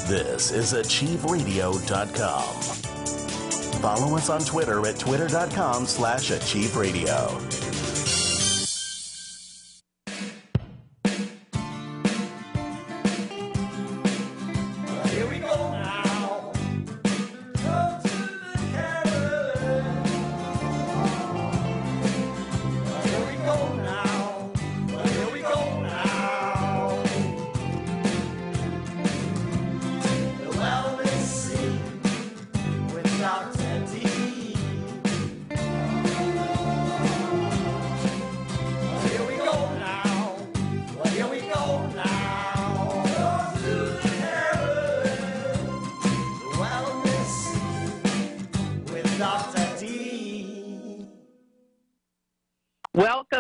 This is AchieveRadio.com. Follow us on Twitter at twitter.com/AchieveRadio.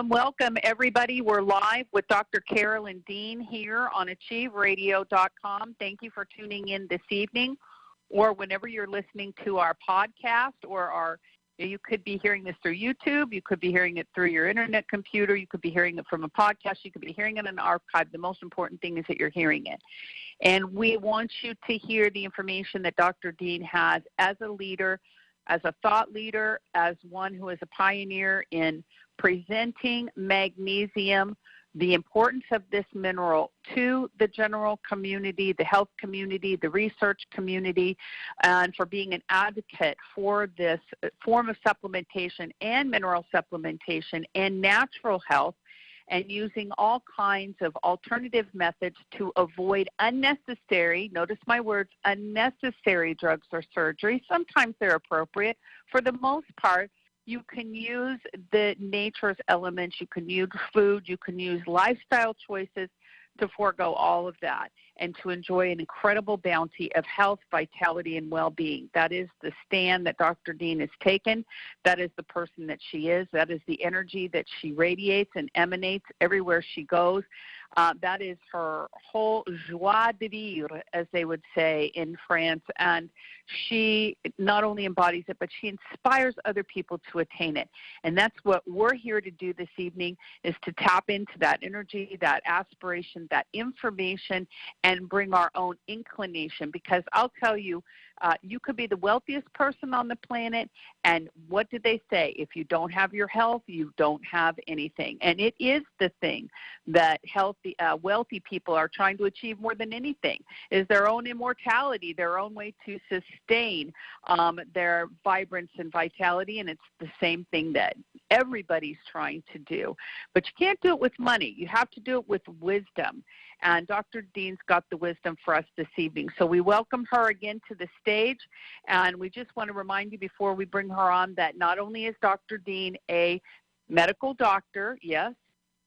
Welcome, everybody. We're live with Dr. Carolyn Dean here on AchieveRadio.com. Thank you for tuning in this evening, or whenever you're listening to our podcast, you could be hearing this through YouTube, you could be hearing it through your internet computer, you could be hearing it from a podcast, you could be hearing it in an archive. The most important thing is that you're hearing it. And we want you to hear the information that Dr. Dean has as a leader, as a thought leader, as one who is a pioneer in presenting magnesium, the importance of this mineral to the general community, the health community, the research community, and for being an advocate for this form of supplementation and mineral supplementation and natural health, and using all kinds of alternative methods to avoid unnecessary, notice my words, unnecessary drugs or surgery. Sometimes they're appropriate. For the most part, you can use the nature's elements, you can use food, you can use lifestyle choices to forego all of that and to enjoy an incredible bounty of health, vitality, and well-being. That is the stand that Dr. Dean has taken. That is the person that she is. That is the energy that she radiates and emanates everywhere she goes. That is her whole joie de vivre, as they would say in France. And she not only embodies it, but she inspires other people to attain it. And that's what we're here to do this evening, is to tap into that energy, that aspiration, that information, and bring our own inclination. Because I'll tell you, you could be the wealthiest person on the planet, and what did they say? If you don't have your health, you don't have anything. And it is the thing that wealthy people are trying to achieve more than anything, is their own immortality, their own way to sustain their vibrance and vitality, and it's the same thing that everybody's trying to do. But you can't do it with money. You have to do it with wisdom. And Dr. Dean's got the wisdom for us this evening. So we welcome her again to the stage. And we just want to remind you before we bring her on that not only is Dr. Dean a medical doctor, yes,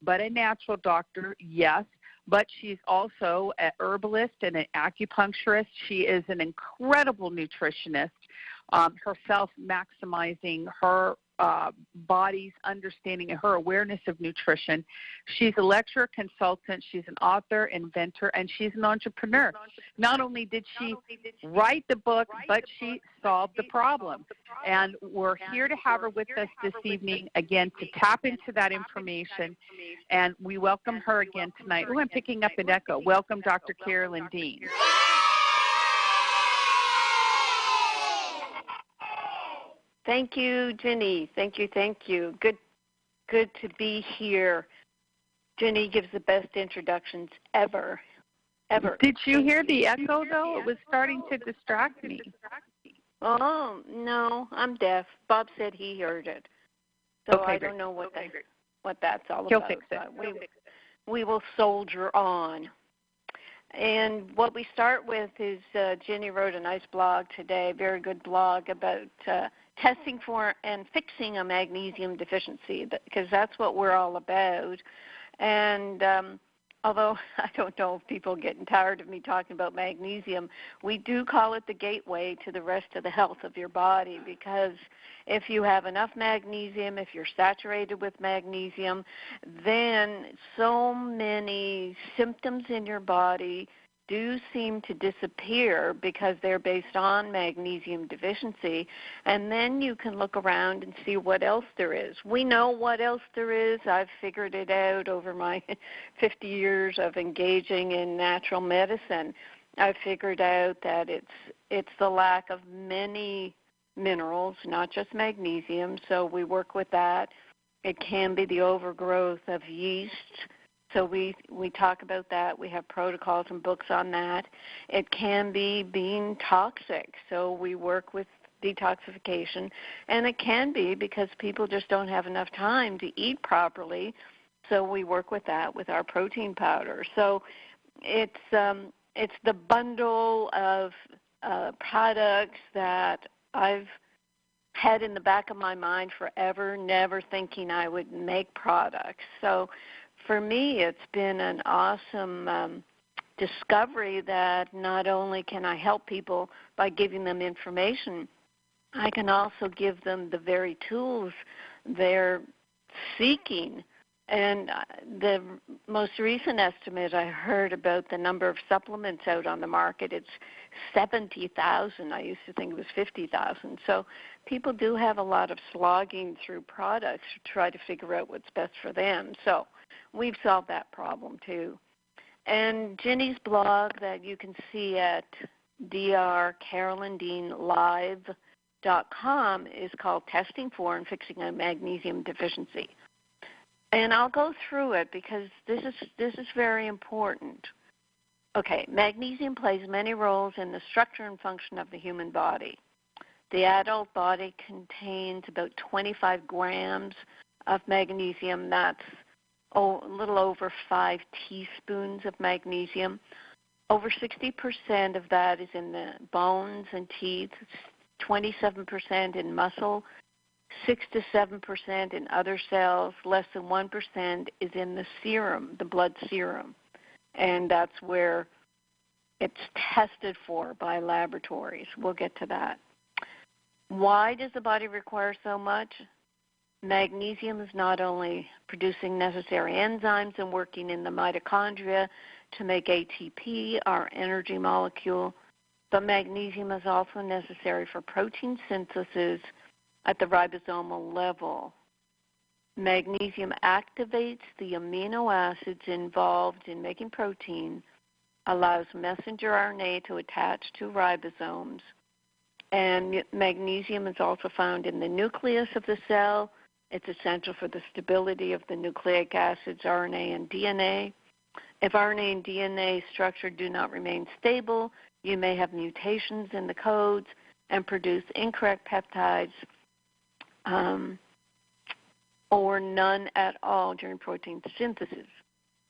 but a natural doctor, yes, but she's also an herbalist and an acupuncturist. She is an incredible nutritionist, herself maximizing her body's understanding and her awareness of nutrition. She's a lecturer, consultant, she's an author, inventor, and she's an entrepreneur. Not only did she write the book, but she solved the problem. And we're here to have her with us this evening, again, to tap into that information. And we welcome her again tonight. Oh, I'm picking up an echo. Welcome, Dr. Carolyn Dean. Thank you, Jenny. Thank you. Good to be here. Jenny gives the best introductions ever. Did you hear the echo, though? It was starting to distract me. Oh, no, I'm deaf. Bob said he heard it. So okay, I don't know what that's all He'll about. Fix it. We will soldier on. And what we start with is Jenny wrote a nice blog today, a very good blog about testing for and fixing a magnesium deficiency, because that's what we're all about. And although I don't know if people are getting tired of me talking about magnesium, we do call it the gateway to the rest of the health of your body, because if you have enough magnesium, if you're saturated with magnesium, then so many symptoms in your body do seem to disappear because they're based on magnesium deficiency, and then you can look around and see what else there is. We know what else there is. I've figured it out over my 50 years of engaging in natural medicine. I figured out that it's the lack of many minerals, not just magnesium, so we work with that. It can be the overgrowth of yeast, so we talk about that. We have protocols and books on that. It can be being toxic, so we work with detoxification, and it can be because people just don't have enough time to eat properly, so we work with that with our protein powder. So it's the bundle of products that I've had in the back of my mind forever, never thinking I would make products. So for me, it's been an awesome discovery that not only can I help people by giving them information, I can also give them the very tools they're seeking. And the most recent estimate I heard about the number of supplements out on the market, it's 70,000. I used to think it was 50,000. So people do have a lot of slogging through products to try to figure out what's best for them. So we've solved that problem too. And Ginny's blog that you can see at drcarolyndeanlive.com is called Testing for and Fixing a Magnesium Deficiency. And I'll go through it because this is very important. Okay, magnesium plays many roles in the structure and function of the human body. The adult body contains about 25 grams of magnesium. That's a little over 5 teaspoons of magnesium. Over 60% of that is in the bones and teeth, 27% in muscle, 6 to 7% in other cells, less than 1% is in the serum, the blood serum, and that's where it's tested for by laboratories. We'll get to that. Why does the body require so much? Magnesium is not only producing necessary enzymes and working in the mitochondria to make ATP, our energy molecule, but magnesium is also necessary for protein synthesis at the ribosomal level. Magnesium activates the amino acids involved in making protein, allows messenger RNA to attach to ribosomes, and magnesium is also found in the nucleus of the cell. It's essential for the stability of the nucleic acids RNA and DNA. If RNA and DNA structure do not remain stable, you may have mutations in the codes and produce incorrect peptides, or none at all during protein synthesis.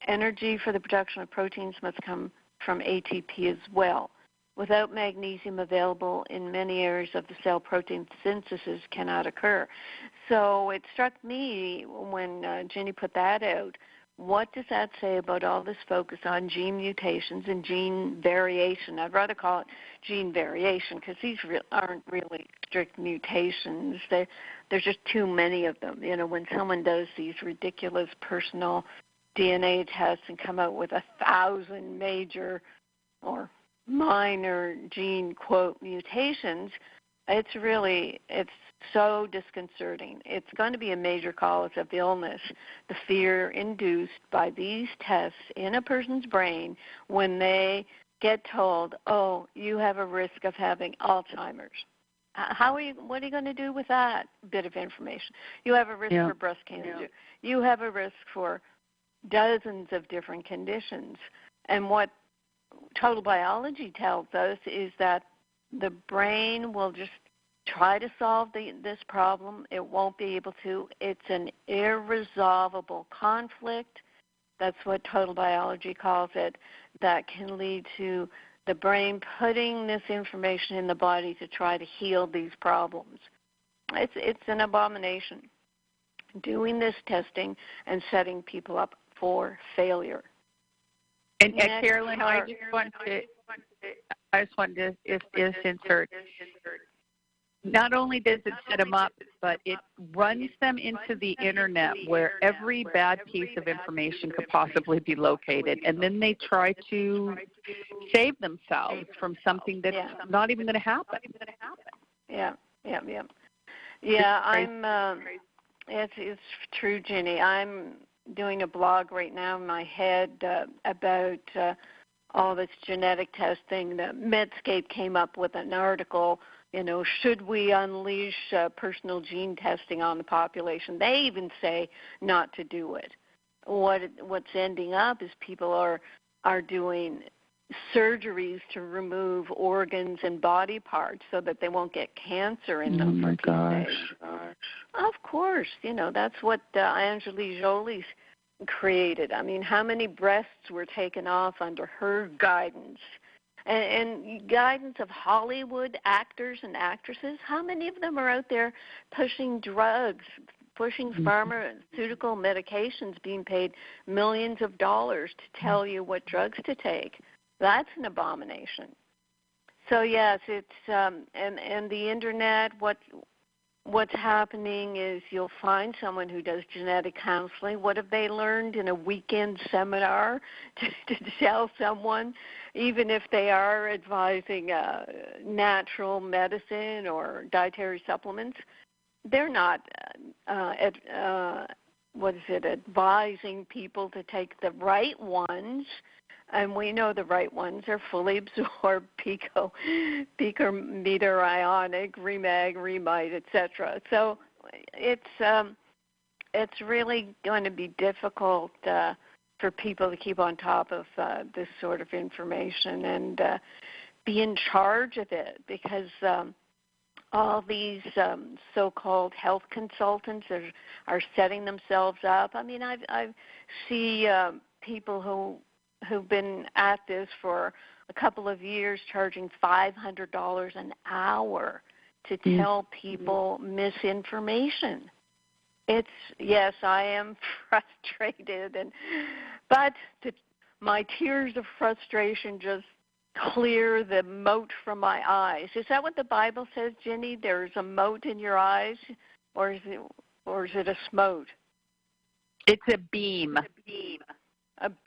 Energy for the production of proteins must come from ATP as well. Without magnesium available in many areas of the cell, protein synthesis cannot occur. So it struck me when Ginny put that out, what does that say about all this focus on gene mutations and gene variation? I'd rather call it gene variation because these aren't really strict mutations. There's just too many of them. You know, when someone does these ridiculous personal DNA tests and come out with 1,000 major or minor gene, quote, mutations, it's so disconcerting. It's going to be a major cause of illness, the fear induced by these tests in a person's brain when they get told, oh, you have a risk of having Alzheimer's. What are you going to do with that bit of information? You have a risk for breast cancer. Yeah. You have a risk for dozens of different conditions. And what total biology tells us is that the brain will just try to solve this problem. It won't be able to. It's an irresolvable conflict. That's what total biology calls it. That can lead to the brain putting this information in the body to try to heal these problems. It's an abomination, doing this testing and setting people up for failure. And Carolyn, I just wanted to insert. Not only does it set them up, but it runs them into the internet where every bad piece of information could possibly be located, and then they try to save themselves from something that's not even going to happen. Yeah. It's true, Ginny. I'm doing a blog right now in my head about all this genetic testing. The Medscape came up with an article, should we unleash personal gene testing on the population? They even say not to do it. What's ending up is people are doing surgeries to remove organs and body parts so that they won't get cancer in them for 2 days. Of course, that's what Angelina Jolie's created. I mean, how many breasts were taken off under her guidance? And guidance of Hollywood actors and actresses, how many of them are out there pushing drugs, pushing pharmaceutical medications, being paid millions of dollars to tell you what drugs to take? That's an abomination. So yes, it's and the internet. What's happening is you'll find someone who does genetic counseling. What have they learned in a weekend seminar to tell someone, even if they are advising natural medicine or dietary supplements? They're not advising people to take the right ones. And we know the right ones are fully absorbed, picometer ionic, remag, remite, etc. So it's really going to be difficult for people to keep on top of this sort of information and be in charge of it, because all these so-called health consultants are setting themselves up. I mean, I see people who've been at this for a couple of years charging $500 an hour to tell people misinformation. Yes, I am frustrated, but my tears of frustration just clear the moat from my eyes. Is that what the Bible says, Ginny? There's a moat in your eyes, or is it a smote? It's a beam. A beam.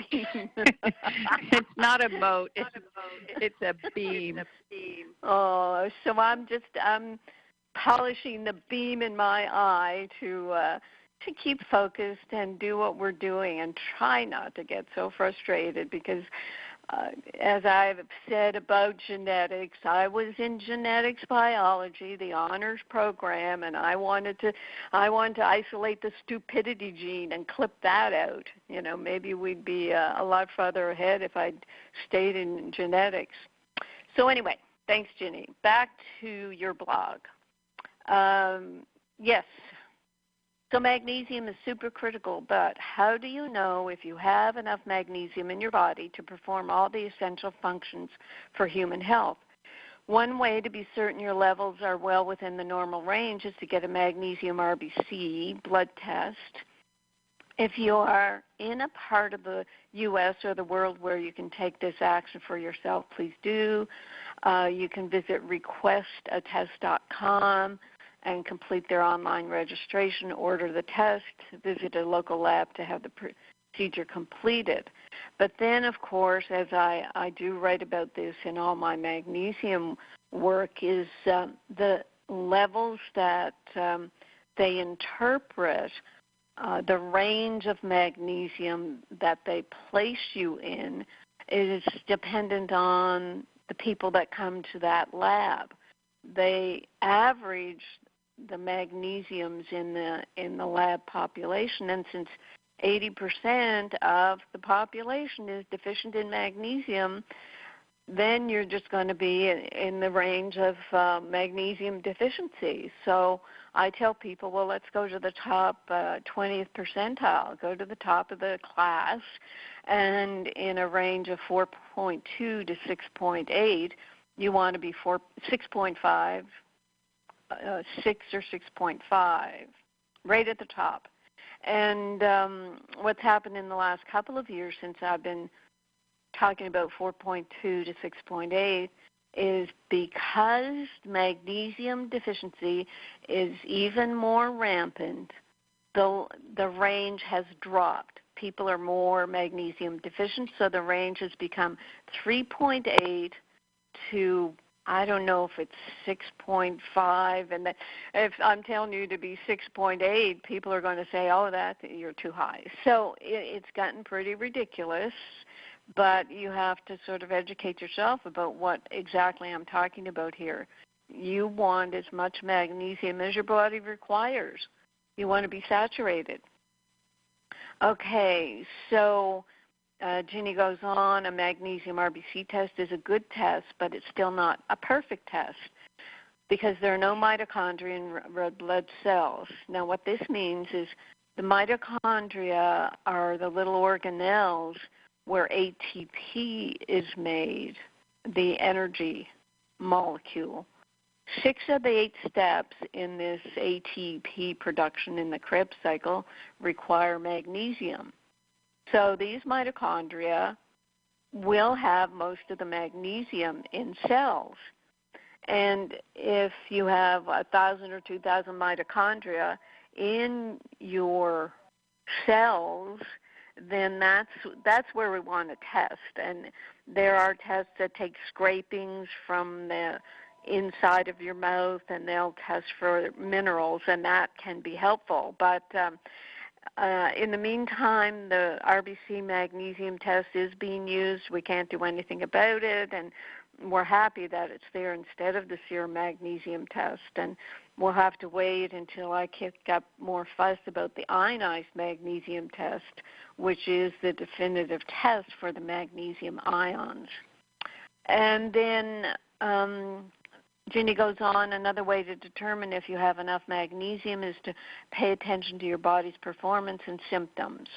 It's not a moat. It's a beam. Oh, so I'm polishing the beam in my eye to keep focused and do what we're doing and try not to get so frustrated, because as I've said about genetics, I was in genetics biology, the honors program, and I wanted to isolate the stupidity gene and clip that out. Maybe we'd be a lot farther ahead if I'd stayed in genetics. So anyway, thanks, Ginny. Back to your blog. Yes. So magnesium is super critical, but how do you know if you have enough magnesium in your body to perform all the essential functions for human health? One way to be certain your levels are well within the normal range is to get a magnesium RBC blood test. If you are in a part of the U.S. or the world where you can take this action for yourself, please do. You can visit requestatest.com and complete their online registration, order the test, visit a local lab to have the procedure completed. But then, of course, as I do write about this in all my magnesium work, is the levels that they interpret, the range of magnesium that they place you in is dependent on the people that come to that lab. They average the magnesiums in the lab population, and since 80% of the population is deficient in magnesium, then you're just going to be in the range of magnesium deficiency. So I tell people, well, let's go to the top 20th percentile, go to the top of the class, and in a range of 4.2 to 6.8, you want to be 6.5, 6 or 6.5, right at the top. And what's happened in the last couple of years since I've been talking about 4.2 to 6.8 is because magnesium deficiency is even more rampant, the range has dropped. People are more magnesium deficient, so the range has become 3.8 to, I don't know if it's 6.5, and that if I'm telling you to be 6.8, people are going to say, oh, that you're too high. So it's gotten pretty ridiculous but you have to sort of educate yourself about what exactly I'm talking about here. You want as much magnesium as your body requires. You want to be saturated. Okay, so Ginny goes on, a magnesium RBC test is a good test, but it's still not a perfect test because there are no mitochondria in red blood cells. Now what this means is the mitochondria are the little organelles where ATP is made, the energy molecule. 6 of the 8 steps in this ATP production in the Krebs cycle require magnesium. So these mitochondria will have most of the magnesium in cells. And if you have 1,000 or 2,000 mitochondria in your cells, then that's where we want to test. And there are tests that take scrapings from the inside of your mouth, and they'll test for minerals, and that can be helpful. But in the meantime, the RBC magnesium test is being used. We can't do anything about it, and we're happy that it's there instead of the serum magnesium test. And we'll have to wait until I kick up more fuss about the ionized magnesium test, which is the definitive test for the magnesium ions. And then Ginny goes on, another way to determine if you have enough magnesium is to pay attention to your body's performance and symptoms.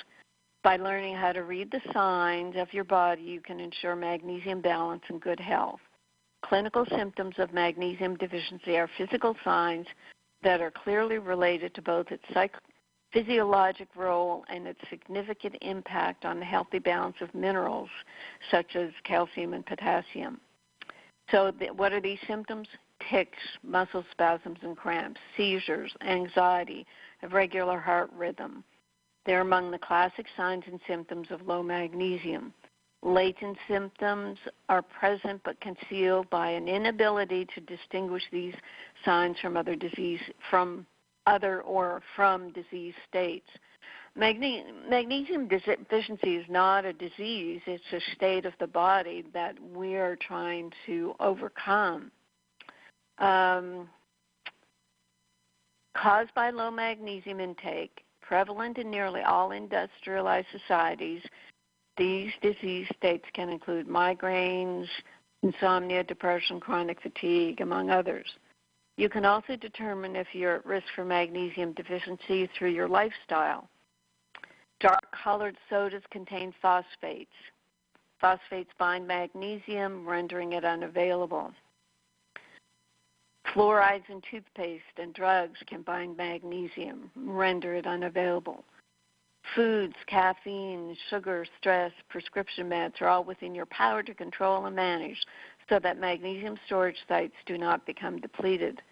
By learning how to read the signs of your body, you can ensure magnesium balance and good health. Clinical symptoms of magnesium deficiency are physical signs that are clearly related to both its physiologic role and its significant impact on the healthy balance of minerals such as calcium and potassium. So what are these symptoms? Tics, muscle spasms and cramps, seizures, anxiety, irregular heart rhythm. They're among the classic signs and symptoms of low magnesium. Latent symptoms are present but concealed by an inability to distinguish these signs from disease states. Magnesium deficiency is not a disease. It's a state of the body that we are trying to overcome. Caused by low magnesium intake, prevalent in nearly all industrialized societies, these disease states can include migraines, insomnia, depression, chronic fatigue, among others. You can also determine if you're at risk for magnesium deficiency through your lifestyle. Dark-colored sodas contain phosphates. Phosphates bind magnesium, rendering it unavailable. Fluorides in toothpaste and drugs can bind magnesium, render it unavailable. Foods, caffeine, sugar, stress, prescription meds are all within your power to control and manage so that magnesium storage sites do not become depleted.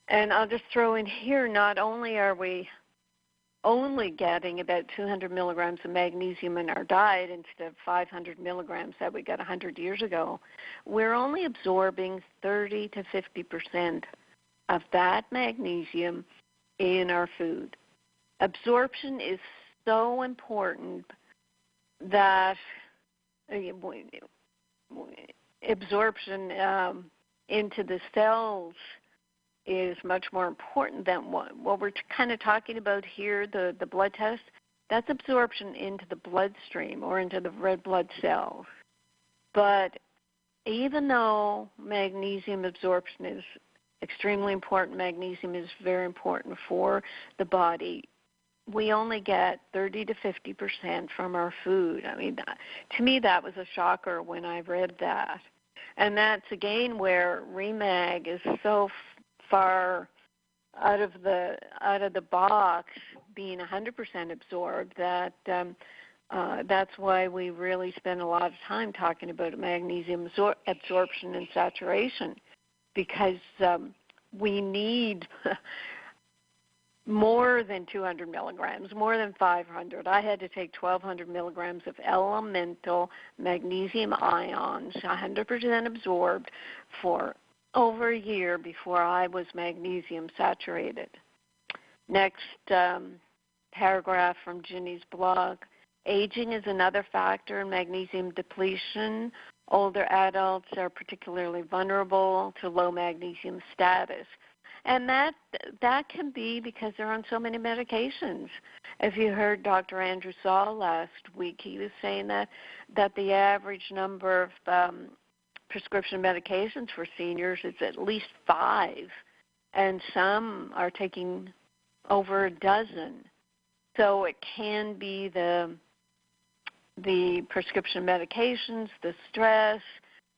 And I'll just throw in here, not only are we only getting about 200 milligrams of magnesium in our diet instead of 500 milligrams that we got 100 years ago, we're only absorbing 30 to 50% of that magnesium in our food. Absorption is so important that absorption into the cells is much more important than what we're kind of talking about here, the blood test. That's absorption into the bloodstream or into the red blood cells. But even though magnesium absorption is extremely important, magnesium is very important for the body, we only get 30 to 50% from our food. I mean, to me that was a shocker when I read that. And that's, again, where REMAG is so far out of the box, being 100% absorbed, that that's why we really spend a lot of time talking about magnesium absorption and saturation, because we need more than 200 milligrams, more than 500. I had to take 1,200 milligrams of elemental magnesium ions, 100% absorbed, for over a year before I was magnesium saturated. Next paragraph from Ginny's blog. Aging is another factor in magnesium depletion. Older adults are particularly vulnerable to low magnesium status. And that can be because they're on so many medications. If you heard Dr. Andrew Saul last week, he was saying that the average number of prescription medications for seniors is at least 5, and some are taking over a dozen. So it can be the prescription medications, the stress,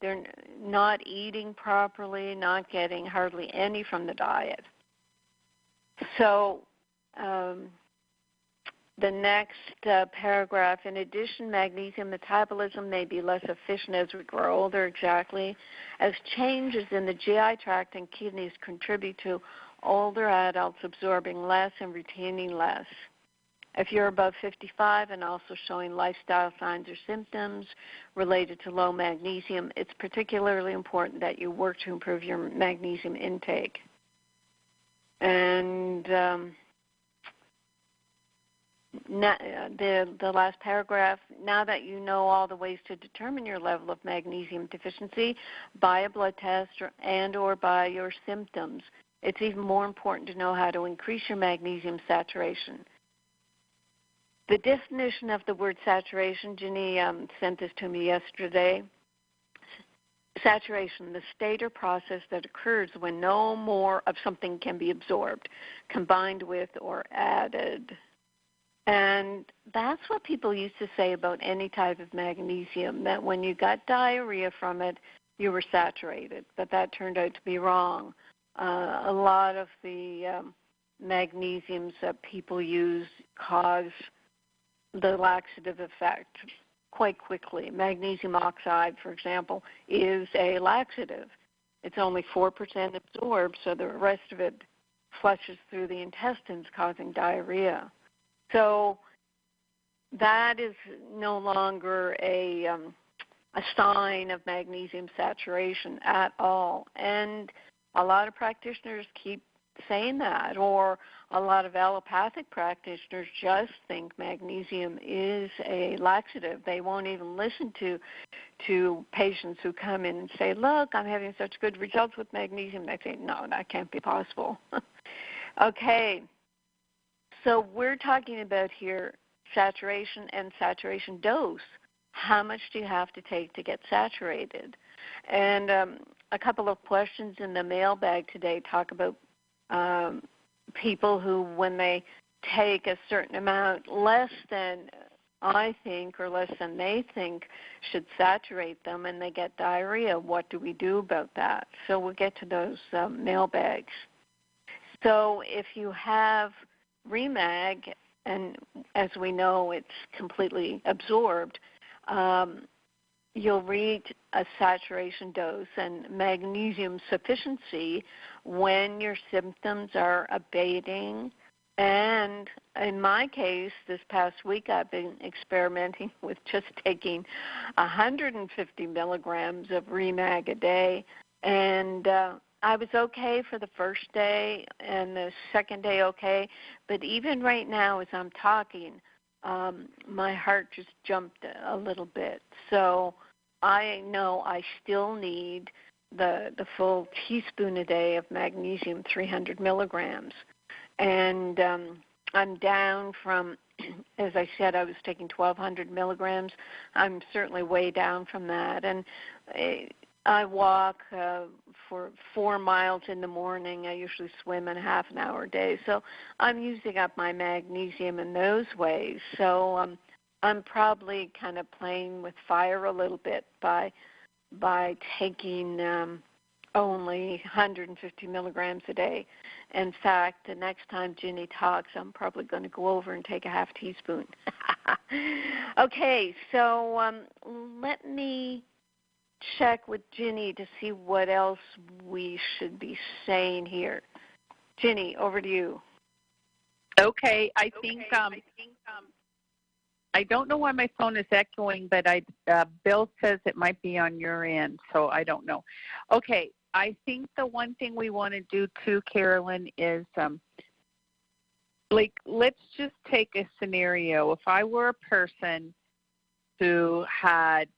they're not eating properly, not getting hardly any from the diet. So the next paragraph, in addition, magnesium metabolism may be less efficient as we grow older, exactly, as changes in the GI tract and kidneys contribute to older adults absorbing less and retaining less. If you're above 55 and also showing lifestyle signs or symptoms related to low magnesium, it's particularly important that you work to improve your magnesium intake. And the last paragraph, now that you know all the ways to determine your level of magnesium deficiency by a blood test or by your symptoms, it's even more important to know how to increase your magnesium saturation. The definition of the word saturation, Ginny sent this to me yesterday. Saturation, the state or process that occurs when no more of something can be absorbed, combined with, or added. And that's what people used to say about any type of magnesium, that when you got diarrhea from it, you were saturated. But that turned out to be wrong. A lot of the magnesiums that people use cause the laxative effect quite quickly. Magnesium oxide, for example, is a laxative. It's only 4% absorbed, so the rest of it flushes through the intestines, causing diarrhea. So that is no longer a sign of magnesium saturation at all. And a lot of practitioners keep saying that, or a lot of allopathic practitioners just think magnesium is a laxative. They won't even listen to patients who come in and say, look, I'm having such good results with magnesium. They say, no, that can't be possible. Okay, so we're talking about here saturation and saturation dose. How much do you have to take to get saturated? And a couple of questions in the mailbag today talk about people who, when they take a certain amount less than I think or less than they think should saturate them and they get diarrhea, what do we do about that? So we'll get to those mailbags. So if you have REMAG, and as we know it's completely absorbed, you'll reach a saturation dose and magnesium sufficiency when your symptoms are abating. And in my case, this past week I've been experimenting with just taking 150 milligrams of REMAG a day, and I was okay for the first day and the second day okay, but even right now as I'm talking, my heart just jumped a little bit. So I know I still need the full teaspoon a day of magnesium, 300 milligrams. And I'm down from, as I said, I was taking 1,200 milligrams. I'm certainly way down from that. And I walk for 4 miles in the morning. I usually swim in half an hour a day. So I'm using up my magnesium in those ways. So I'm probably kind of playing with fire a little bit by taking only 150 milligrams a day. In fact, the next time Ginny talks, I'm probably going to go over and take a half teaspoon. Okay, so let me check with Ginny to see what else we should be saying here. Ginny, over to you. Okay, I think I don't know why my phone is echoing, but Bill says it might be on your end, so I don't know. Okay, I think the one thing we want to do too, Carolyn, is like, let's just take a scenario. If I were a person who had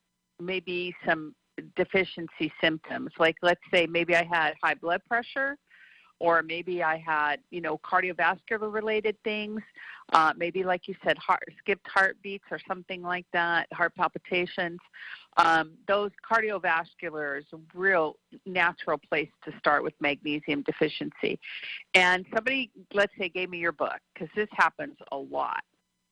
maybe some deficiency symptoms, like let's say maybe I had high blood pressure, or maybe I had, cardiovascular related things, maybe like you said, skipped heartbeats or something like that, heart palpitations. Those cardiovascular is a real natural place to start with magnesium deficiency. And somebody, let's say, gave me your book, because this happens a lot.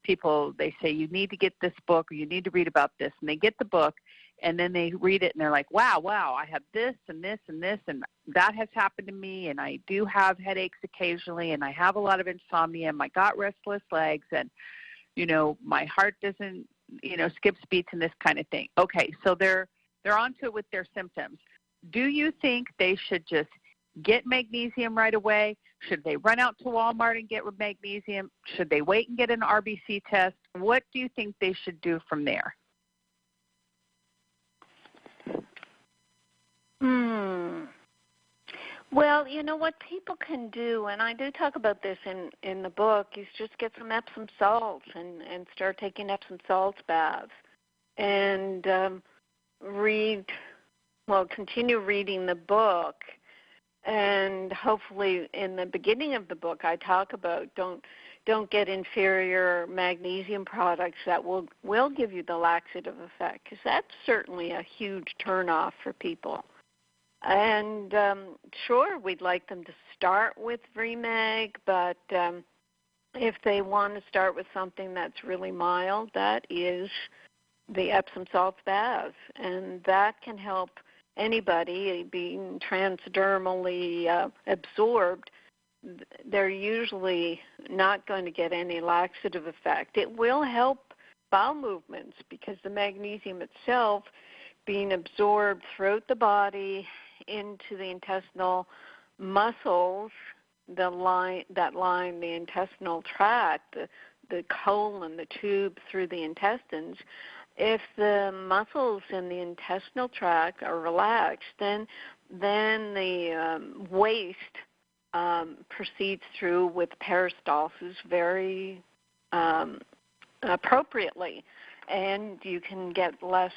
People, they say, you need to get this book, or you need to read about this, and they get the book, and then they read it, and they're like, wow, I have this and this and this, and that has happened to me, and I do have headaches occasionally, and I have a lot of insomnia, and I got restless legs, and, my heart doesn't, skips beats and this kind of thing. Okay, so they're onto it with their symptoms. Do you think they should just get magnesium right away? Should they run out to Walmart and get magnesium? Should they wait and get an RBC test? What do you think they should do from there? Well, what people can do, and I do talk about this in the book, is just get some Epsom salts and start taking Epsom salts baths, and continue reading the book. And hopefully in the beginning of the book I talk about don't get inferior magnesium products that will give you the laxative effect, because that's certainly a huge turnoff for people. And sure, we'd like them to start with Remag, but if they want to start with something that's really mild, that is the Epsom salts bath, and that can help anybody being transdermally absorbed. They're usually not going to get any laxative effect. It will help bowel movements, because the magnesium itself being absorbed throughout the body into the intestinal muscles that line the intestinal tract, the colon, the tube through the intestines. If the muscles in the intestinal tract are relaxed, then the waste proceeds through with peristalsis very appropriately, and you can get less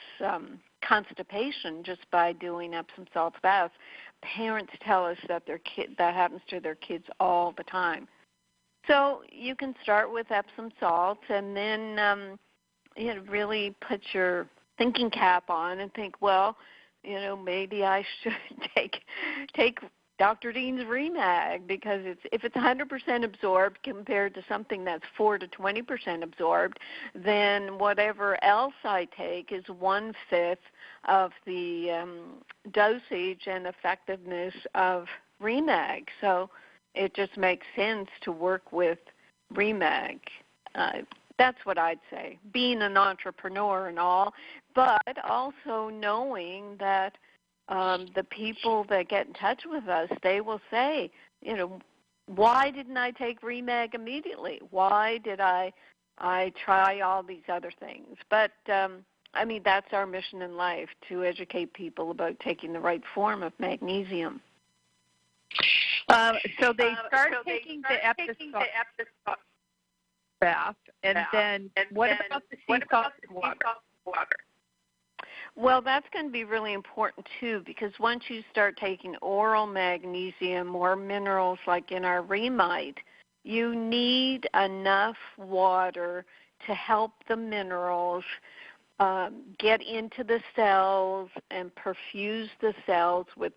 constipation just by doing Epsom salts baths. Parents tell us that that happens to their kids all the time. So you can start with Epsom salts, and then really put your thinking cap on and think, well, maybe I should take Dr. Dean's Remag, because if it's 100% absorbed compared to something that's 4 to 20% absorbed, then whatever else I take is 1/5 of the dosage and effectiveness of Remag. So it just makes sense to work with Remag. That's what I'd say, being an entrepreneur and all, but also knowing that the people that get in touch with us, they will say, why didn't I take Remag immediately? Why did I try all these other things? But, that's our mission in life, to educate people about taking the right form of magnesium. So they start taking the Epsom bath, and then what about the sea salt water? Well, that's going to be really important, too, because once you start taking oral magnesium or minerals like in our Remite, you need enough water to help the minerals get into the cells and perfuse the cells with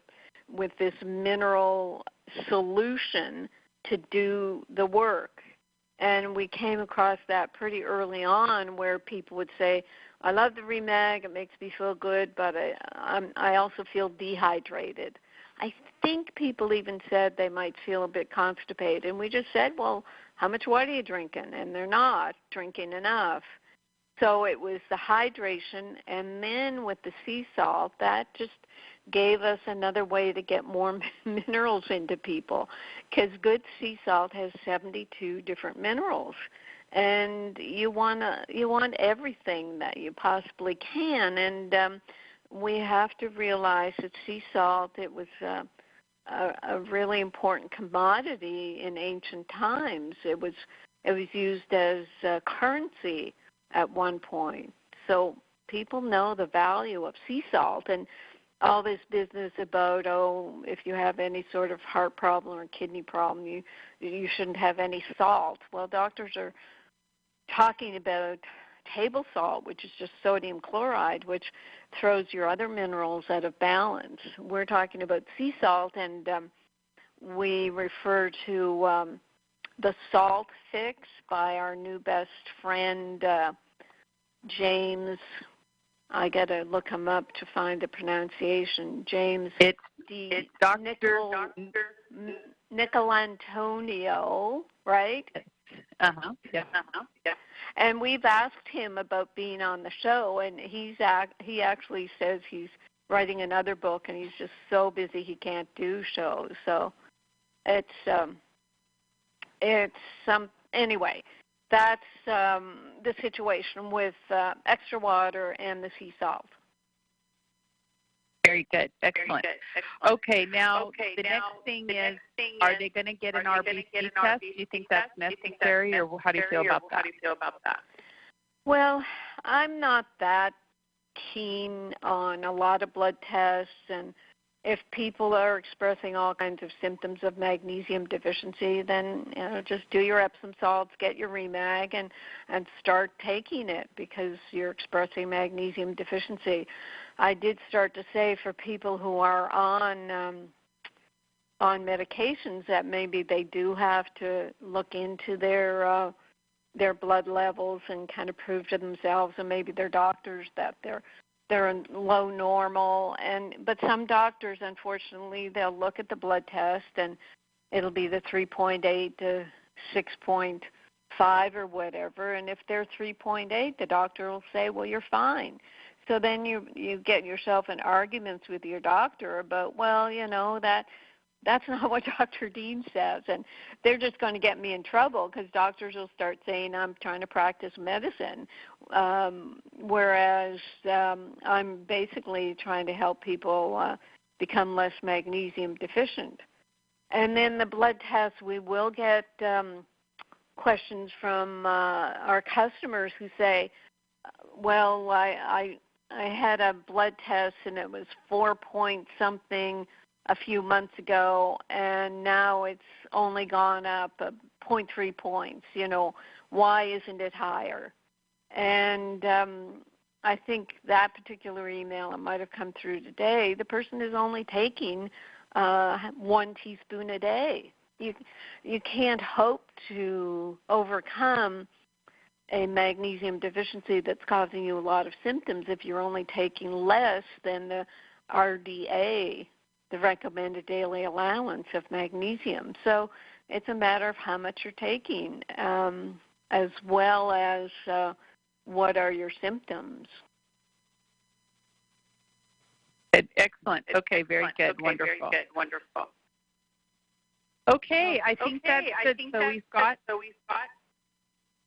this mineral solution to do the work. And we came across that pretty early on, where people would say, I love the Remag, it makes me feel good, but I also feel dehydrated. I think people even said they might feel a bit constipated. And we just said, well, how much water are you drinking? And they're not drinking enough. So it was the hydration, and then with the sea salt, that just gave us another way to get more minerals into people, because good sea salt has 72 different minerals, and you want everything that you possibly can. And we have to realize that sea salt, it was a really important commodity in ancient times. It was used as currency at one point. So people know the value of sea salt, and all this business about, if you have any sort of heart problem or kidney problem, you shouldn't have any salt. Well, doctors are talking about table salt, which is just sodium chloride, which throws your other minerals out of balance. We're talking about sea salt, and we refer to the Salt Fix by our new best friend, James. I got to look him up to find the pronunciation. James. It's Dr. Nicolantonio, right? Yeah. And we've asked him about being on the show, and he actually says he's writing another book, and he's just so busy he can't do shows. So anyway. That's the situation with extra water and the sea salt. Very good. Excellent. Okay, now the next thing is, are they going to get an RBC test? Do you think that's necessary, or how do you feel about that? Well, I'm not that keen on a lot of blood tests, and if people are expressing all kinds of symptoms of magnesium deficiency, then just do your Epsom salts, get your Remag, and start taking it because you're expressing magnesium deficiency. I did start to say for people who are on medications that maybe they do have to look into their blood levels and kind of prove to themselves and maybe their doctors that they're in low normal, but some doctors, unfortunately, they'll look at the blood test and it'll be the 3.8 to 6.5 or whatever, and if they're 3.8, the doctor will say, well, you're fine. So then you get yourself in arguments with your doctor about, well, that's not what Dr. Dean says, and they're just going to get me in trouble because doctors will start saying I'm trying to practice medicine, whereas I'm basically trying to help people become less magnesium deficient. And then the blood tests, we will get questions from our customers who say, well, I had a blood test and it was 4 point something a few months ago, and now it's only gone up 0.3 points. Why isn't it higher? And I think that particular email, it might have come through today, the person is only taking 1 teaspoon a day. You can't hope to overcome a magnesium deficiency that's causing you a lot of symptoms if you're only taking less than the RDA, the recommended daily allowance of magnesium. So it's a matter of how much you're taking, as well as what are your symptoms. Excellent. Okay, very good. Wonderful. Okay, I think that's good. So we've got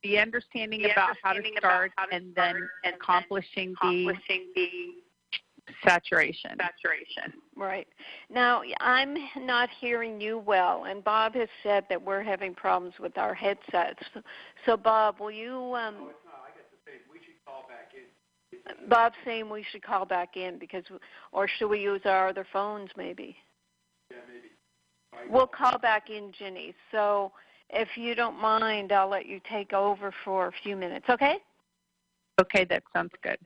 the understanding about how to start and then accomplishing the saturation. Right. Now, I'm not hearing you well, and Bob has said that we're having problems with our headsets. So Bob, will you... No, it's not. I got to say, we should call back in. Bob's saying we should call back in, or should we use our other phones maybe? Yeah, maybe. We'll call back in, Ginny. So if you don't mind, I'll let you take over for a few minutes, okay? Okay, that sounds good.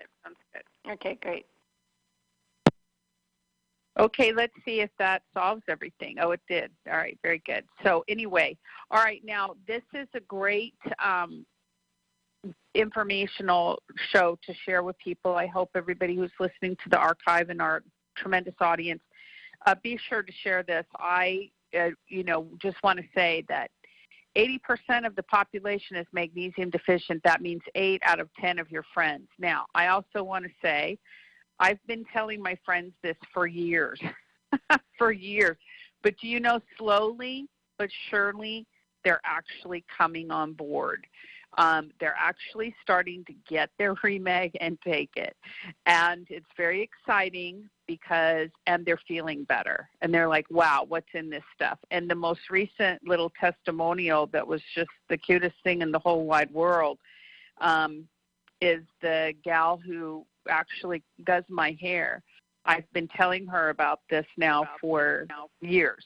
Okay, great. Okay, let's see if that solves everything. Oh, it did. All right, very good. So anyway, all right, now this is a great informational show to share with people. I hope everybody who's listening to the archive and our tremendous audience, be sure to share this. I, just want to say that 80% of the population is magnesium deficient. That means 8 out of 10 of your friends. Now, I also want to say, I've been telling my friends this for years, But do you know, slowly but surely, they're actually coming on board. They're actually starting to get their Remag and take it. And it's very exciting and they're feeling better. And they're like, wow, what's in this stuff? And the most recent little testimonial that was just the cutest thing in the whole wide world is the gal who actually does my hair. I've been telling her about this now for years.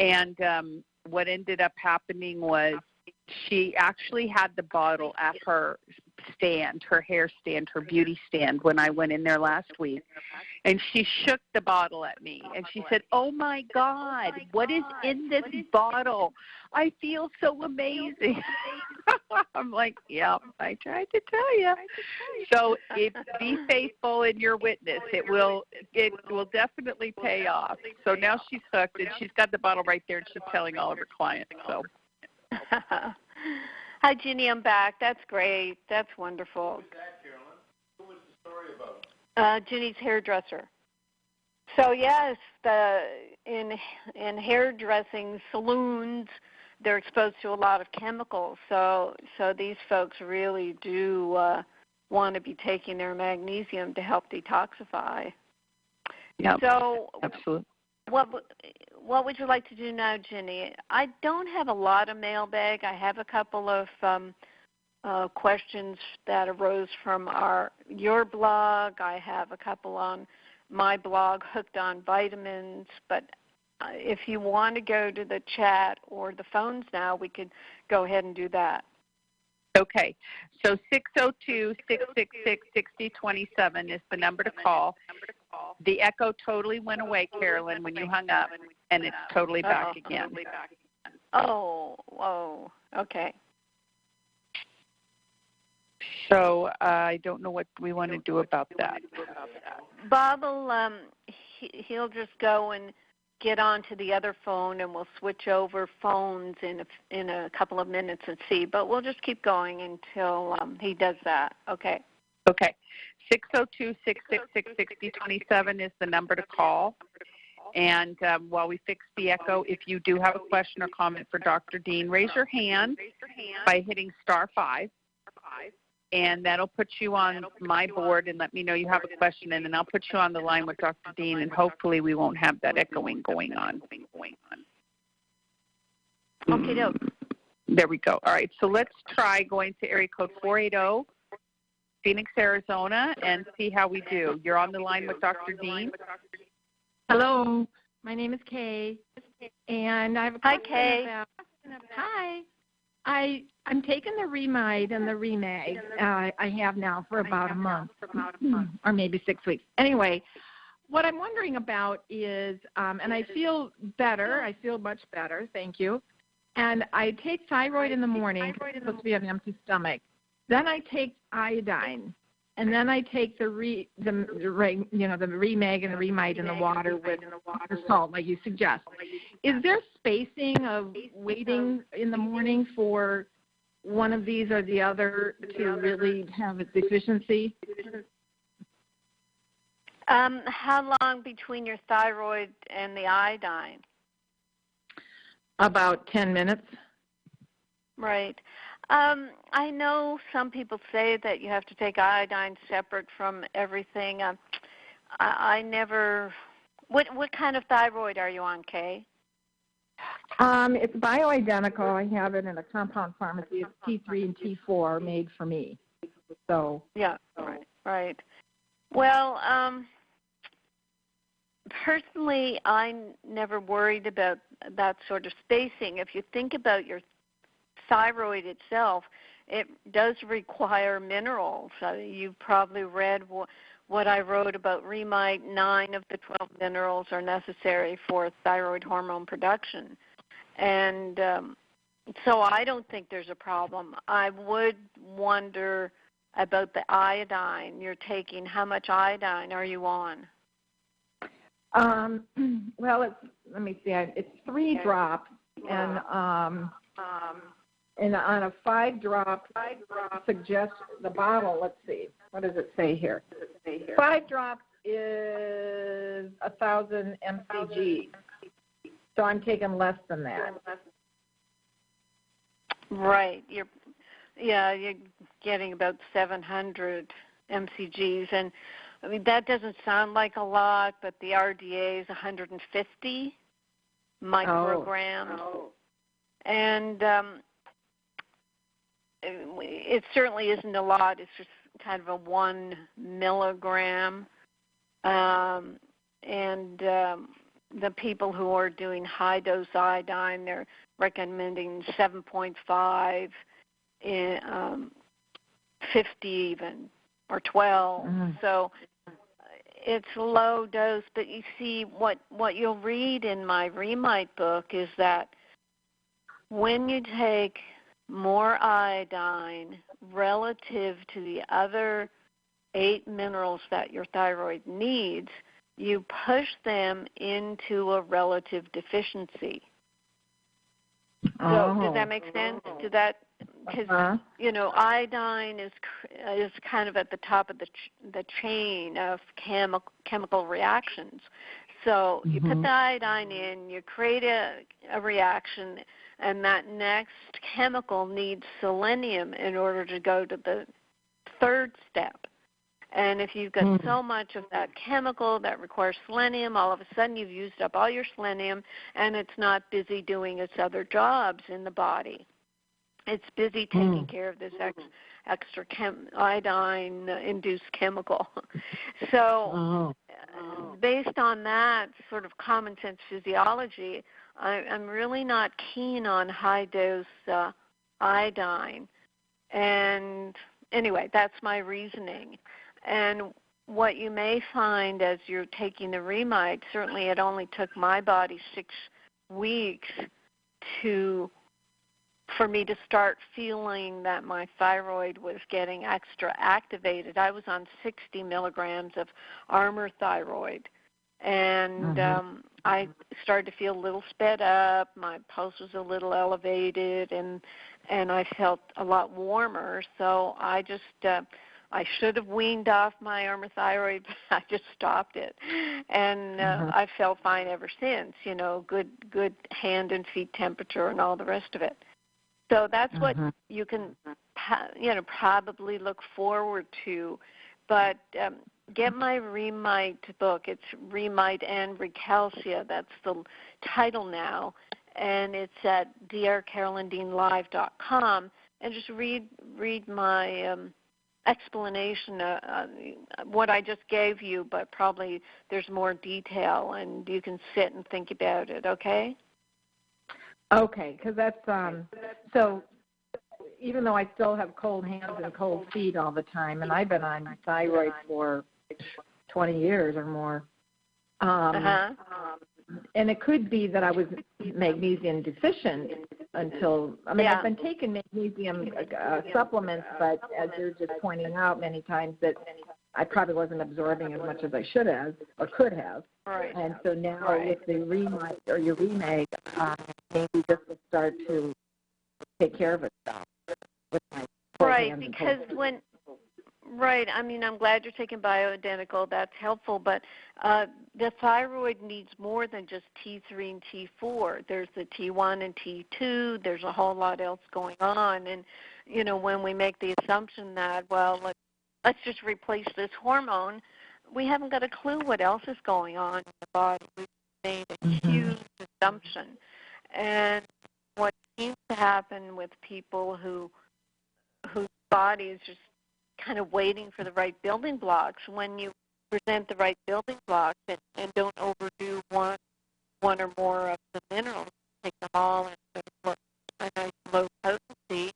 And what ended up happening was she actually had the bottle at her stand, her hair stand, her beauty stand when I went in there last week. And she shook the bottle at me. And she said, oh, my God, what is in this bottle? I feel so amazing. I'm like, yeah, I tried to tell you. So be faithful in your witness. It will definitely pay off. So now she's hooked, and she's got the bottle right there, and she's telling all of her clients. So. Hi, Ginny. I'm back. That's great. That's wonderful. Who's that, Carolyn? Who was the story about? Ginny's hairdresser. So yes, in hairdressing saloons, they're exposed to a lot of chemicals. So these folks really do want to be taking their magnesium to help detoxify. Yeah. So absolutely. What would you like to do now, Ginny? I don't have a lot of mailbag. I have a couple of questions that arose from your blog. I have a couple on my blog, Hooked on Vitamins. But if you want to go to the chat or the phones now, we could go ahead and do that. Okay. So 602-666-6027 is the number to call. The echo totally went away, Carolyn, when you hung up, and it's totally back again. Oh, okay. So I don't know what we want to do about that. Bob will he'll just go and get onto the other phone, and we'll switch over phones in a couple of minutes and see. But we'll just keep going until he does that. Okay. Okay. 602-666-6027 is the number to call. And while we fix the echo, if you do have a question or comment for Dr. Dean, raise your hand by hitting *5. And that'll put you on my board and let me know you have a question, and then I'll put you on the line with Dr. Dean, and hopefully we won't have that echoing going on. Okay, doke. There we go. All right, so let's try going to area code 480, Phoenix, Arizona, and see how we do. You're on the line with Dr. Dean. Hello, my name is Kay, and I have a question. Hi, Kay. Hi. I'm taking the Remide and the Remag. I have now for about a month, or maybe 6 weeks. Anyway, what I'm wondering about is, and I feel better. I feel much better. Thank you. And I take thyroid in the morning because it's supposed to be on an empty stomach. Then I take iodine, and then I take the Remag and the Remide in the water with salt, like you suggest. Is there spacing of waiting in the morning for one of these or the other to really have a deficiency? How long between your thyroid and the iodine? About 10 minutes. Right. I know some people say that you have to take iodine separate from everything. I never. What kind of thyroid are you on, Kay? It's bioidentical. I have it in a compound pharmacy. It's T3 and T4 made for me. So yeah, right. Well, personally, I never worried about that sort of spacing. If you think about your thyroid itself, it does require minerals. You've probably read what I wrote about Remite. 9 of the 12 minerals are necessary for thyroid hormone production. And so I don't think there's a problem. I would wonder about the iodine you're taking. How much iodine are you on? Well, let me see. It's 3 drops, and on a 5-drop, suggests the bottle. Let's see. What does it say here? 5 drops is 1,000 mcg. So I'm taking less than that. Right. you're getting about 700 mcgs, and I mean that doesn't sound like a lot, but the RDA is 150 micrograms, and it certainly isn't a lot. It's just kind of a 1 milligram, and the people who are doing high dose iodine, they're recommending 7.5, 50 even, or 12. So it's low dose, but you see what you'll read in my Remite book is that when you take more iodine relative to the other 8 minerals that your thyroid needs, you push them into a relative deficiency. So does that make sense? Because iodine is kind of at the top of the chain of chemical reactions. So you put the iodine in, you create a reaction, and that next chemical needs selenium in order to go to the third step. And if you've got so much of that chemical that requires selenium, all of a sudden you've used up all your selenium, and it's not busy doing its other jobs in the body. It's busy taking care of this extra iodine-induced chemical. So based on that sort of common sense physiology, I'm really not keen on high-dose iodine. And anyway, that's my reasoning. And what you may find as you're taking the Remite, certainly it only took my body 6 weeks for me to start feeling that my thyroid was getting extra activated. I was on 60 milligrams of Armour thyroid, and I started to feel a little sped up. My pulse was a little elevated, and I felt a lot warmer. So I just I should have weaned off my Armour thyroid, but I just stopped it, and I felt fine ever since. Good hand and feet temperature and all the rest of it. So that's what you can, probably look forward to. But get my Remite book. It's Remite and Recalcia. That's the title now. And it's at drcarolyndeanlive.com. And just read my explanation, what I just gave you, but probably there's more detail, and you can sit and think about it, okay? Okay, because that's so even though I still have cold hands and cold feet all the time, and I've been on thyroid for 20 years or more, and it could be that I was magnesium deficient until, I've been taking magnesium supplements, but as you're just pointing out many times that I probably wasn't absorbing as much as I should have or could have. Right. And so now with the Remite or your Remake, maybe this will start to take care of itself. With my because I'm glad you're taking bioidentical. That's helpful, but the thyroid needs more than just T3 and T4. There's the T1 and T2. There's a whole lot else going on. And, when we make the assumption that, let's just replace this hormone, we haven't got a clue what else is going on in the body. We've made a huge assumption. And what seems to happen with people whose body is just kind of waiting for the right building blocks, when you present the right building blocks and don't overdo one or more of the minerals, take them all and put a nice low potency.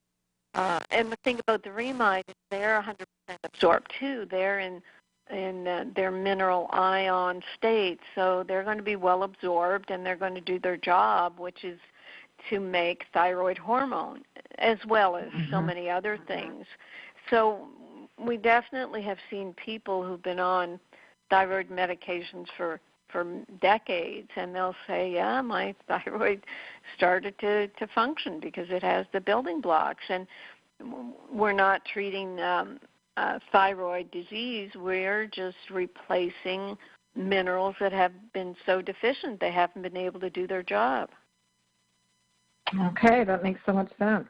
And the thing about the Remite is they're 100% absorbed too. They're in their mineral ion state, so they're going to be well absorbed, and they're going to do their job, which is to make thyroid hormone, as well as so many other things. So we definitely have seen people who've been on thyroid medications for decades, and they'll say, yeah, my thyroid started to function because it has the building blocks. And we're not treating thyroid disease. We're just replacing minerals that have been so deficient they haven't been able to do their job. Okay, that makes so much sense.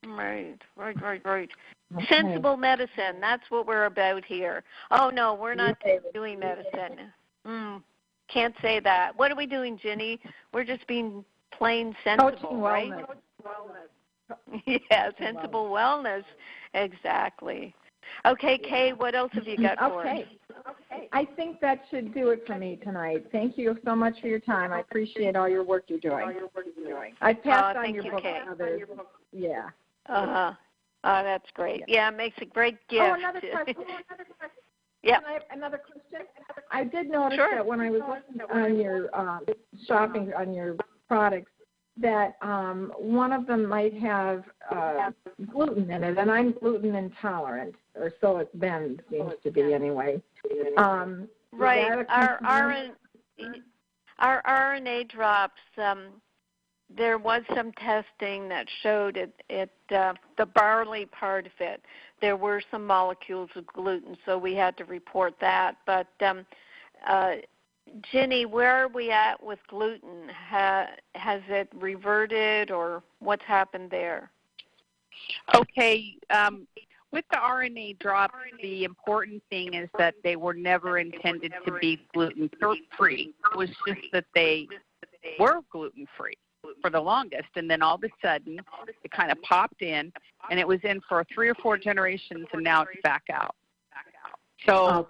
Right. Okay. Sensible medicine. That's what we're about here. Oh, no, we're not doing medicine. Can't say that. What are we doing, Ginny? We're just being plain sensible, Coaching right? wellness. Yeah, sensible wellness. Exactly. Okay, Kay, what else have you got for us? Okay. I think that should do it for me tonight. Thank you so much for your time. I appreciate all your work you're doing. I passed on your book to others. Yeah. Uh-huh. Oh, that's great. Yeah, it makes a great gift. Oh, another question. Yeah. Another question. I did notice that when I was looking on your shopping on your products, that one of them might have gluten in it, and I'm gluten intolerant, or so it seems to be anyway. Right. Our RNA drops. There was some testing that showed the barley part of it. There were some molecules of gluten, so we had to report that. But Ginny, where are we at with gluten? Has it reverted, or what's happened there? Okay. With the RNA drops, the important thing is that they were never intended to be gluten-free. It was just that they were gluten-free for the longest, and then all of a sudden it kind of popped in, and it was in for 3 or 4 generations, and now it's back out. So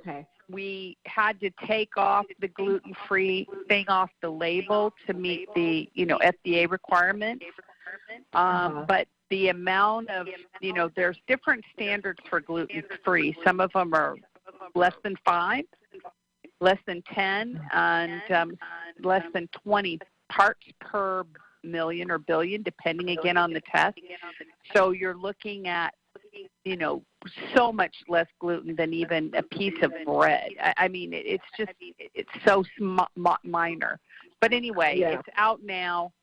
we had to take off the gluten-free thing off the label to meet the FDA requirement. But the amount of there's different standards for gluten-free. Some of them are less than 5, less than 10, and less than 20 parts per million or billion, depending again on the test. So you're looking at, so much less gluten than even a piece of bread. I mean, it's so minor. But anyway, it's out now,